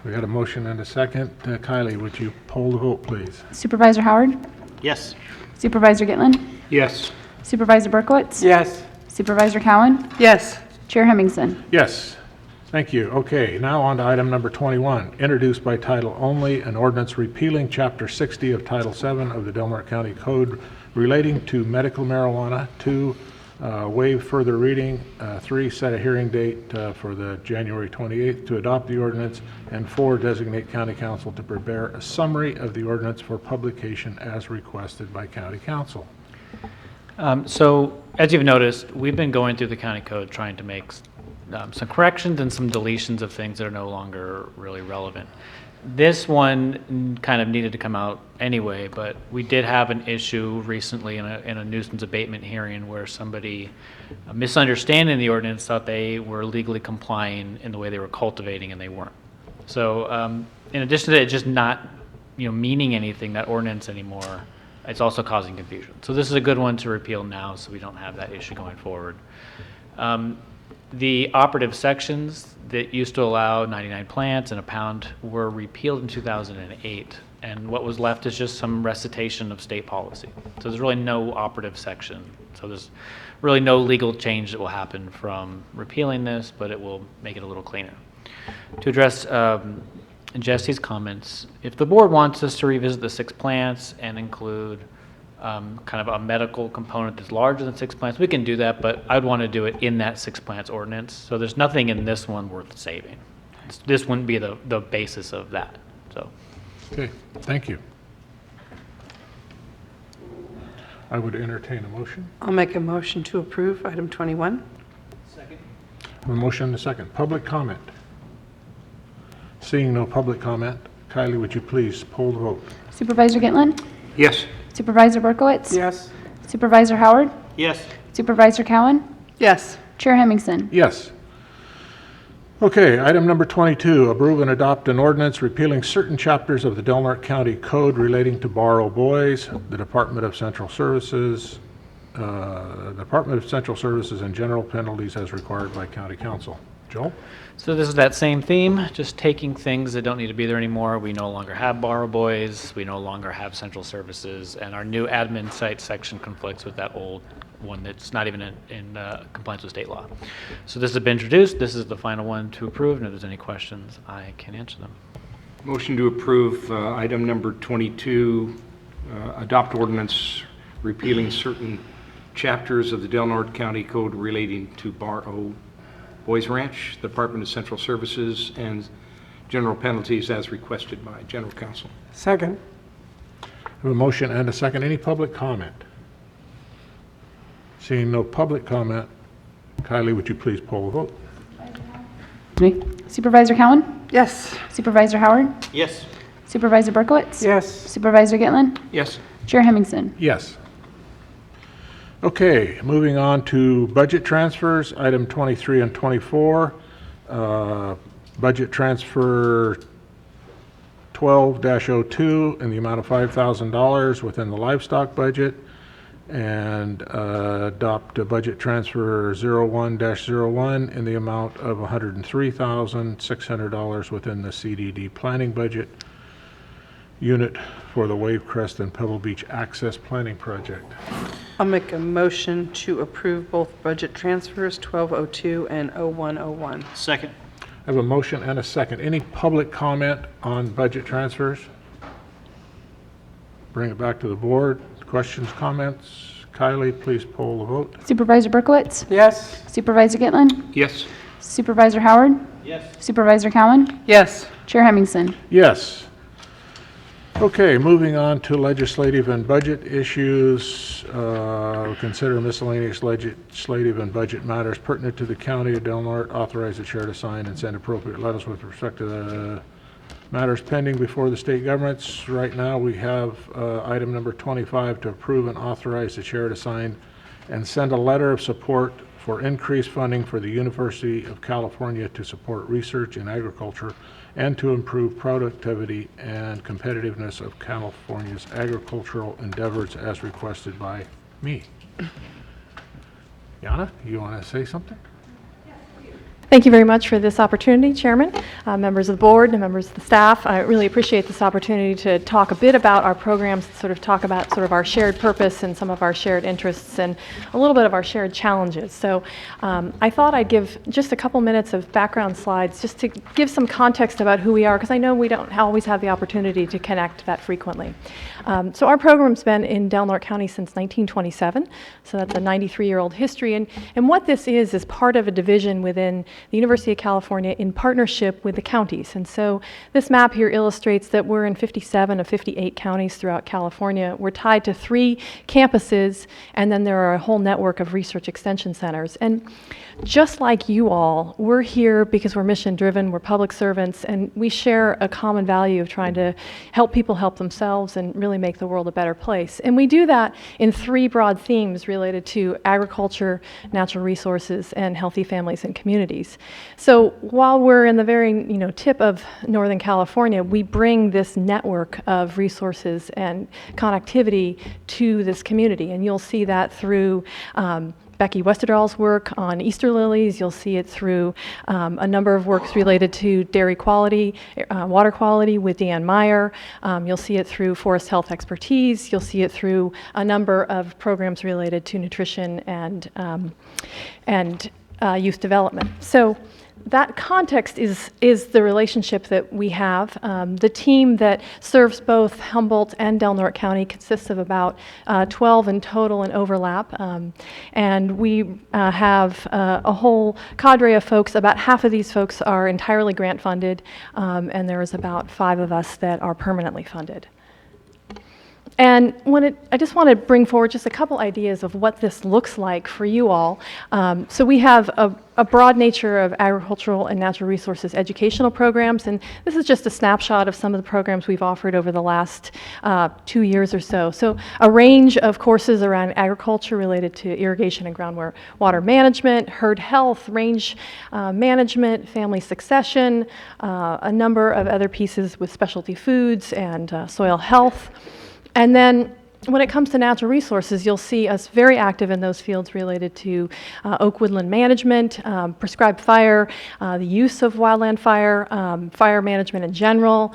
we got a motion and a second. Kylie, would you poll the vote, please? Supervisor Howard? Yes. Supervisor Gitlin? Yes. Supervisor Berkowitz? Yes. Supervisor Cowan? Yes. Chair Hemmingson? Yes. Thank you. Okay, now on to item number 21, introduced by title only, an ordinance repealing Chapter 60 of Title 7 of the Delmarva County Code relating to medical marijuana. 2, waive further reading. 3, set a hearing date for the January 28th to adopt the ordinance. And 4, designate county council to prepare a summary of the ordinance for publication as requested by county council. So, as you've noticed, we've been going through the county code trying to make some corrections and some deletions of things that are no longer really relevant. This one kind of needed to come out anyway, but we did have an issue recently in a nuisance abatement hearing where somebody, misunderstanding the ordinance, thought they were legally complying in the way they were cultivating, and they weren't. So, in addition to it just not, meaning anything, that ordinance anymore, it's also causing confusion. So this is a good one to repeal now, so we don't have that issue going forward. The operative sections that used to allow 99 plants and a pound were repealed in 2008. And what was left is just some recitation of state policy. So there's really no operative section. So there's really no legal change that will happen from repealing this, but it will make it a little cleaner. To address Jesse's comments, if the board wants us to revisit the 6 plants and include kind of a medical component that's larger than 6 plants, we can do that, but I'd want to do it in that 6 plants ordinance. So there's nothing in this one worth saving. This wouldn't be the basis of that. So. Okay, thank you. I would entertain a motion. I'll make a motion to approve item 21. A motion and a second. Public comment. Seeing no public comment, Kylie, would you please poll the vote? Supervisor Gitlin? Yes. Supervisor Berkowitz? Yes. Supervisor Howard? Yes. Supervisor Cowan? Yes. Chair Hemmingson? Yes. Okay, item number 22, approve and adopt an ordinance repealing certain chapters of the Delaware County Code relating to borrow boys, the Department of Central Services, and general penalties as required by County Council. Joel? So this is that same theme, just taking things that don't need to be there anymore. We no longer have borrow boys, we no longer have central services, and our new admin site section conflicts with that old one that's not even in compliance with state law. So this has been introduced, this is the final one to approve, and if there's any questions, I can answer them. Motion to approve item number 22, adopt ordinance repealing certain chapters of the Del Norte County Code relating to borrow Boys Ranch, the Department of Central Services, and general penalties as requested by General Counsel. Second. I have a motion and a second. Any public comment? Seeing no public comment, Kylie, would you please poll the vote? Me. Supervisor Cowan? Yes. Supervisor Howard? Yes. Supervisor Berkowitz? Yes. Supervisor Gitlin? Yes. Chair Hemmingson? Yes. Okay, moving on to budget transfers, item 23 and 24. Budget transfer 12-02 in the amount of $5,000 within the livestock budget, and adopt a budget transfer 01-01 in the amount of $103,600 within the CDD planning budget unit for the Wave Crest and Pebble Beach Access Planning Project. I'll make a motion to approve both budget transfers 1202 and 0101. Second. I have a motion and a second. Any public comment on budget transfers? Bring it back to the board. Questions, comments? Kylie, please poll the vote. Supervisor Berkowitz? Yes. Supervisor Gitlin? Yes. Supervisor Howard? Yes. Supervisor Cowan? Yes. Chair Hemmingson? Yes. Okay, moving on to legislative and budget issues. Consider miscellaneous legislative and budget matters pertinent to the County of Del Norte. Authorize the chair to sign and send appropriate letters with respect to the matters pending before the state governments. Right now, we have item number 25 to approve and authorize the chair to sign and send a letter of support for increased funding for the University of California to support research in agriculture and to improve productivity and competitiveness of California's agricultural endeavors as requested by me. Yana, you want to say something? Thank you very much for this opportunity, Chairman, members of the board, and members of the staff. I really appreciate this opportunity to talk a bit about our programs, sort of talk about sort of our shared purpose and some of our shared interests and a little bit of our shared challenges. So I thought I'd give just a couple minutes of background slides just to give some context about who we are, because I know we don't always have the opportunity to connect that frequently. So our program's been in Del Norte County since 1927, so that's a 93-year-old history. And what this is part of a division within the University of California in partnership with the counties. And so this map here illustrates that we're in 57 of 58 counties throughout California. We're tied to 3 campuses, and then there are a whole network of research extension centers. And just like you all, we're here because we're mission driven, we're public servants, and we share a common value of trying to help people help themselves and really make the world a better place. And we do that in 3 broad themes related to agriculture, natural resources, and healthy families and communities. So while we're in the very tip of Northern California, we bring this network of resources and connectivity to this community, and you'll see that through Becky Westerdahl's work on Easter lilies. You'll see it through a number of works related to dairy quality, water quality with Deanne Meyer. You'll see it through forest health expertise. You'll see it through a number of programs related to nutrition and youth development. So that context is the relationship that we have. The team that serves both Humboldt and Del Norte County consists of about 12 in total in overlap. And we have a whole cadre of folks. About half of these folks are entirely grant funded, and there is about 5 of us that are permanently funded. And I just want to bring forward just a couple ideas of what this looks like for you all. So we have a broad nature of agricultural and natural resources educational programs, and this is just a snapshot of some of the programs we've offered over the last 2 years or so. So a range of courses around agriculture related to irrigation and groundwater management, herd health, range management, family succession, a number of other pieces with specialty foods and soil health. And then when it comes to natural resources, you'll see us very active in those fields related to oak woodland management, prescribed fire, the use of wildland fire, fire management in general,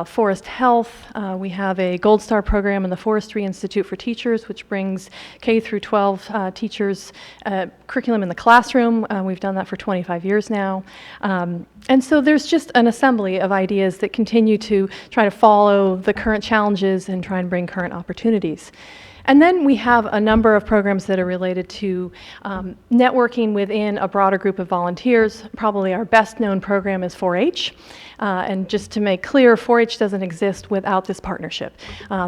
forest health. We have a Gold Star program in the Forestry Institute for Teachers, which brings K through 12 teachers curriculum in the classroom. We've done that for 25 years now. And so there's just an assembly of ideas that continue to try to follow the current challenges and try and bring current opportunities. And then we have a number of programs that are related to networking within a broader group of volunteers. Probably our best known program is 4-H. And just to make clear, 4-H doesn't exist without this partnership.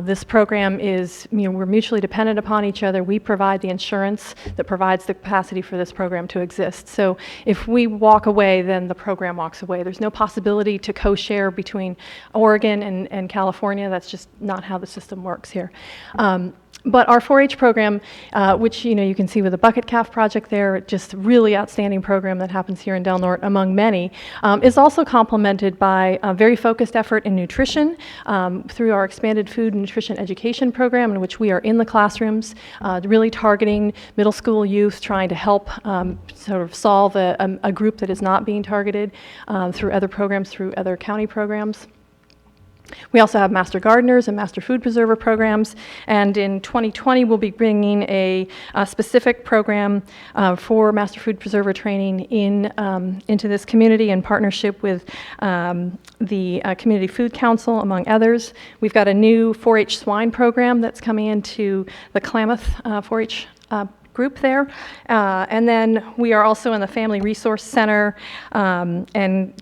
This program is, we're mutually dependent upon each other. We provide the insurance that provides the capacity for this program to exist. So if we walk away, then the program walks away. There's no possibility to co-share between Oregon and California. That's just not how the system works here. But our 4-H program, which you can see with the Bucket Calf project there, just really outstanding program that happens here in Del Norte among many, is also complemented by a very focused effort in nutrition through our expanded food and nutrition education program, in which we are in the classrooms, really targeting middle school youth, trying to help sort of solve a group that is not being targeted through other programs, through other county programs. We also have Master Gardeners and Master Food Preserver programs, and in 2020 we'll be bringing a specific program for Master Food Preserver training into this community in partnership with the Community Food Council, among others. We've got a new 4-H swine program that's coming into the Klamath 4-H group there. And then we are also in the Family Resource Center and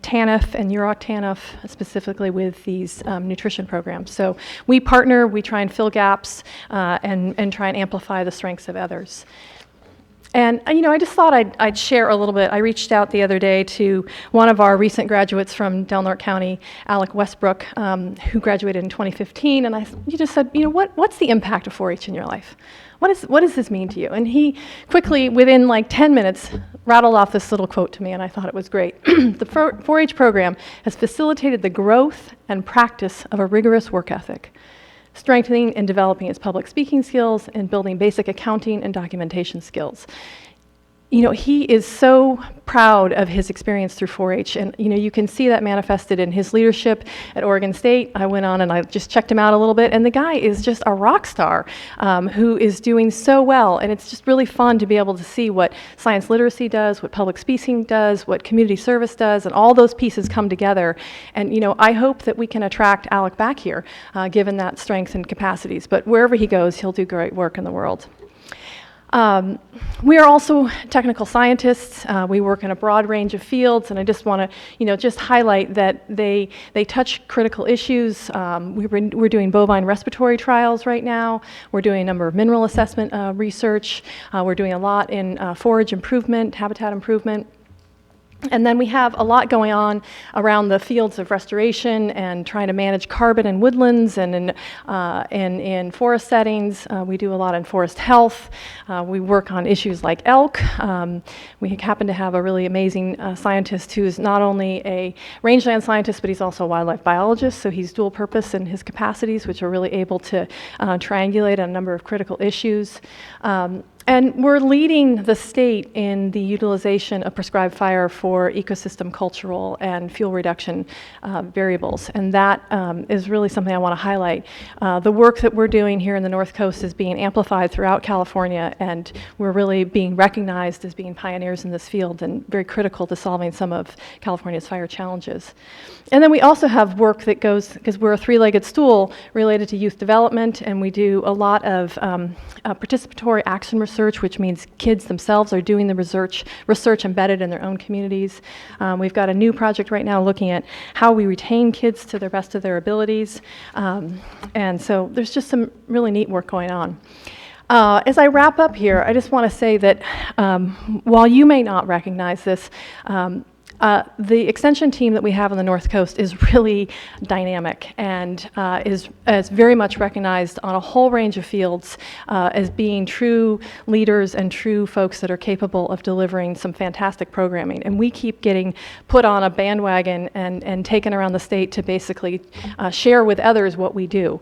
TANF and UROC TANF specifically with these nutrition programs. So we partner, we try and fill gaps and try and amplify the strengths of others. And I just thought I'd share a little bit. I reached out the other day to one of our recent graduates from Del Norte County, Alec Westbrook, who graduated in 2015, and he just said, what's the impact of 4-H in your life? What does this mean to you? And he quickly, within like 10 minutes, rattled off this little quote to me, and I thought it was great. The 4-H program has facilitated the growth and practice of a rigorous work ethic, strengthening and developing its public speaking skills and building basic accounting and documentation skills. He is so proud of his experience through 4-H, and you can see that manifested in his leadership at Oregon State. I went on and I just checked him out a little bit, and the guy is just a rock star who is doing so well, and it's just really fun to be able to see what science literacy does, what public speaking does, what community service does, and all those pieces come together. And I hope that we can attract Alec back here, given that strength and capacities. But wherever he goes, he'll do great work in the world. We are also technical scientists. We work in a broad range of fields, and I just want to, just highlight that they touch critical issues. We're doing bovine respiratory trials right now. We're doing a number of mineral assessment research. We're doing a lot in forage improvement, habitat improvement. And then we have a lot going on around the fields of restoration and trying to manage carbon in woodlands and in forest settings. We do a lot in forest health. We work on issues like elk. We happen to have a really amazing scientist who is not only a rangeland scientist, but he's also a wildlife biologist, so he's dual purpose in his capacities, which are really able to triangulate on a number of critical issues. And we're leading the state in the utilization of prescribed fire for ecosystem, cultural, and fuel reduction variables. And that is really something I want to highlight. The work that we're doing here in the North Coast is being amplified throughout California, and we're really being recognized as being pioneers in this field and very critical to solving some of California's fire challenges. And then we also have work that goes, because we're a three-legged stool, related to youth development, and we do a lot of participatory action research, which means kids themselves are doing the research embedded in their own communities. We've got a new project right now looking at how we retain kids to the best of their abilities. And so there's just some really neat work going on. As I wrap up here, I just want to say that while you may not recognize this, the extension team that we have on the North Coast is really dynamic and is very much recognized on a whole range of fields as being true leaders and true folks that are capable of delivering some fantastic programming. And we keep getting put on a bandwagon and taken around the state to basically share with others what we do.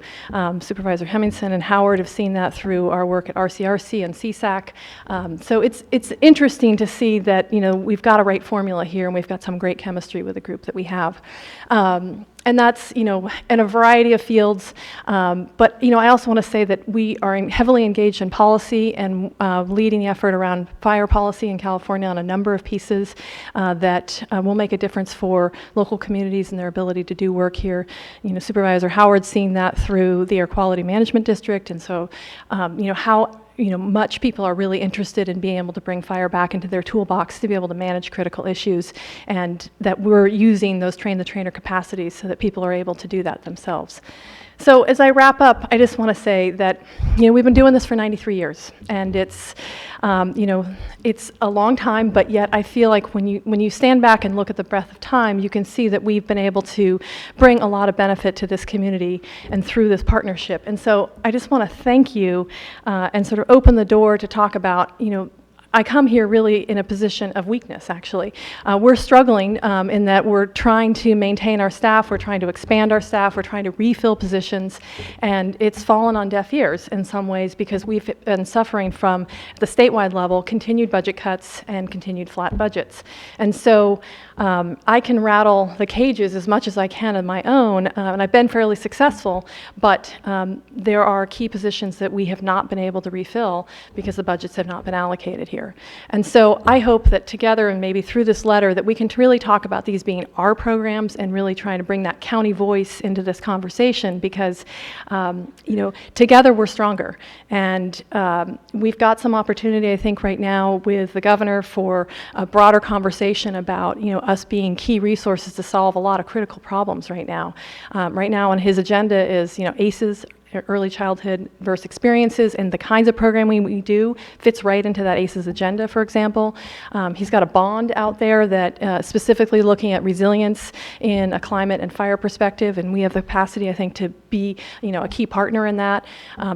Supervisor Hemmingson and Howard have seen that through our work at RCRC and CSAC. So it's interesting to see that, you know, we've got a right formula here, and we've got some great chemistry with the group that we have. And that's, you know, in a variety of fields. But, you know, I also want to say that we are heavily engaged in policy and leading the effort around fire policy in California on a number of pieces that will make a difference for local communities and their ability to do work here. You know, Supervisor Howard's seen that through the Air Quality Management District. And so, you know, how much people are really interested in being able to bring fire back into their toolbox to be able to manage critical issues, and that we're using those train-the-trainer capacities so that people are able to do that themselves. So as I wrap up, I just want to say that, you know, we've been doing this for 93 years, and it's, you know, it's a long time, but yet I feel like when you stand back and look at the breadth of time, you can see that we've been able to bring a lot of benefit to this community and through this partnership. And so I just want to thank you and sort of open the door to talk about, you know, I come here really in a position of weakness, actually. We're struggling in that we're trying to maintain our staff, we're trying to expand our staff, we're trying to refill positions, and it's fallen on deaf ears in some ways because we've been suffering from, at the statewide level, continued budget cuts and continued flat budgets. And so I can rattle the cages as much as I can on my own, and I've been fairly successful, but there are key positions that we have not been able to refill because the budgets have not been allocated here. And so I hope that together, and maybe through this letter, that we can really talk about these being our programs and really trying to bring that county voice into this conversation, because you know, together we're stronger. And we've got some opportunity, I think, right now with the governor for a broader conversation about, you know, us being key resources to solve a lot of critical problems right now. Right now on his agenda is, you know, ACEs, early childhood verse experiences, and the kinds of programming we do fits right into that ACEs agenda, for example. He's got a bond out there that specifically looking at resilience in a climate and fire perspective, and we have the capacity, I think, to be, you know, a key partner in that.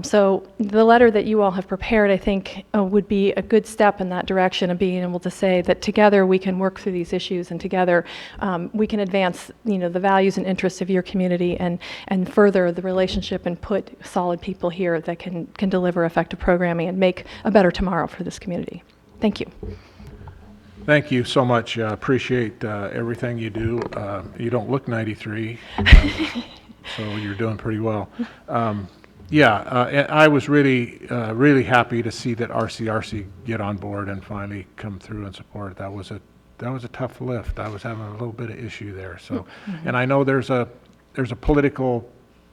So the letter that you all have prepared, I think, would be a good step in that direction of being able to say that together we can work through these issues, and together we can advance, you know, the values and interests of your community and further the relationship and put solid people here that can deliver effective programming and make a better tomorrow for this community. Thank you. Thank you so much. Appreciate everything you do. You don't look 93, so you're doing pretty well. I was really happy to see that RCRC get on board and finally come through and support. That was a tough lift. I was having a little bit of issue there. So, and I know there's a political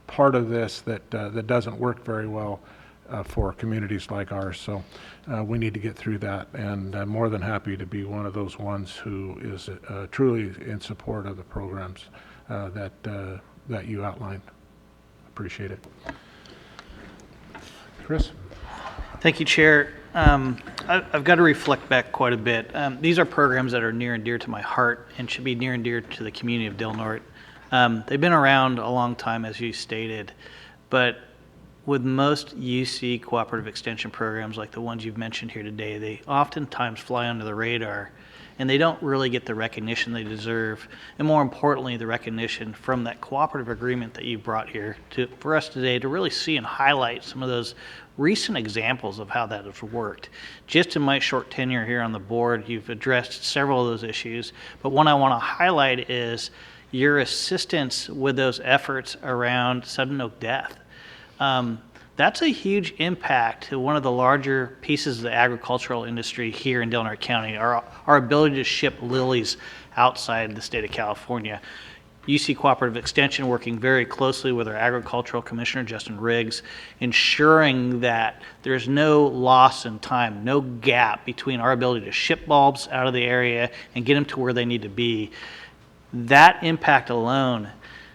part of this that doesn't work very well for communities like ours. So we need to get through that, and I'm more than happy to be one of those ones who is truly in support of the programs that you outlined. Appreciate it. Chris? Thank you, Chair. I've got to reflect back quite a bit. These are programs that are near and dear to my heart and should be near and dear to the community of Del Norte. They've been around a long time, as you stated, but with most UC cooperative extension programs like the ones you've mentioned here today, they oftentimes fly under the radar and they don't really get the recognition they deserve, and more importantly, the recognition from that cooperative agreement that you brought here for us today to really see and highlight some of those recent examples of how that has worked. Just in my short tenure here on the board, you've addressed several of those issues, but one I want to highlight is your assistance with those efforts around sudden oak death. That's a huge impact to one of the larger pieces of the agricultural industry here in Del Norte County, our ability to ship lilies outside the state of California. UC Cooperative Extension working very closely with our Agricultural Commissioner, Justin Riggs, ensuring that there's no loss in time, no gap between our ability to ship bulbs out of the area and get them to where they need to be. That impact alone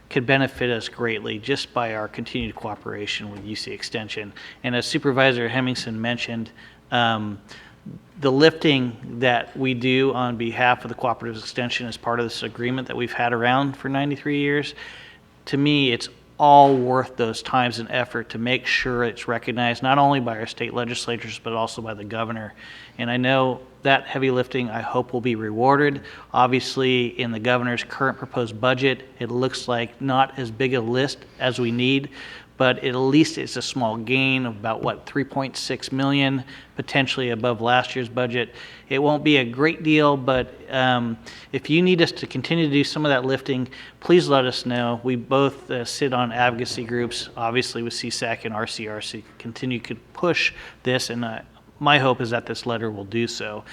could benefit us greatly just by our continued cooperation with UC Extension. And as Supervisor Hemmingson mentioned, the lifting that we do on behalf of the Cooperative Extension as part of this agreement that we've had around for 93 years, to me, it's all worth those times and effort to make sure it's recognized not only by our state legislatures but also by the governor. And I know that heavy lifting, I hope, will be rewarded. Obviously, in the governor's current proposed budget, it looks like not as big a list as we need, but at least it's a small gain of about, what, 3.6 million, potentially above last year's budget. It won't be a great deal, but if you need us to continue to do some of that lifting, please let us know. We both sit on advocacy groups, obviously with CSAC and RCRC, continue to push this, and my hope is that this letter will do so.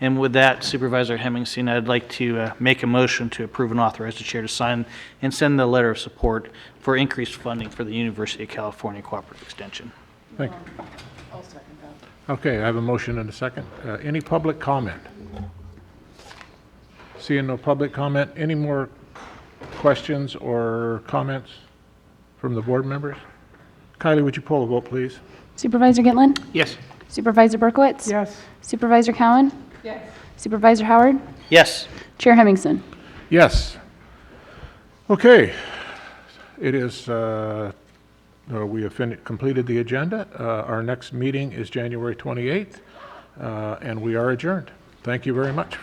And with that, Supervisor Hemmingson, I'd like to make a motion to approve and authorize the chair to sign and send the letter of support for increased funding for the University of California Cooperative Extension. Thank you. I'll second that. Okay, I have a motion and a second. Any public comment? Seeing no public comment, any more questions or comments from the board members? Kylie, would you poll the vote, please? Supervisor Gitlin? Yes. Supervisor Berkowitz? Yes. Supervisor Cowan? Yes. Supervisor Howard? Yes. Chair Hemmingson? Yes. Okay. It is, we have completed the agenda. Our next meeting is January 28th, and we are adjourned. Thank you very much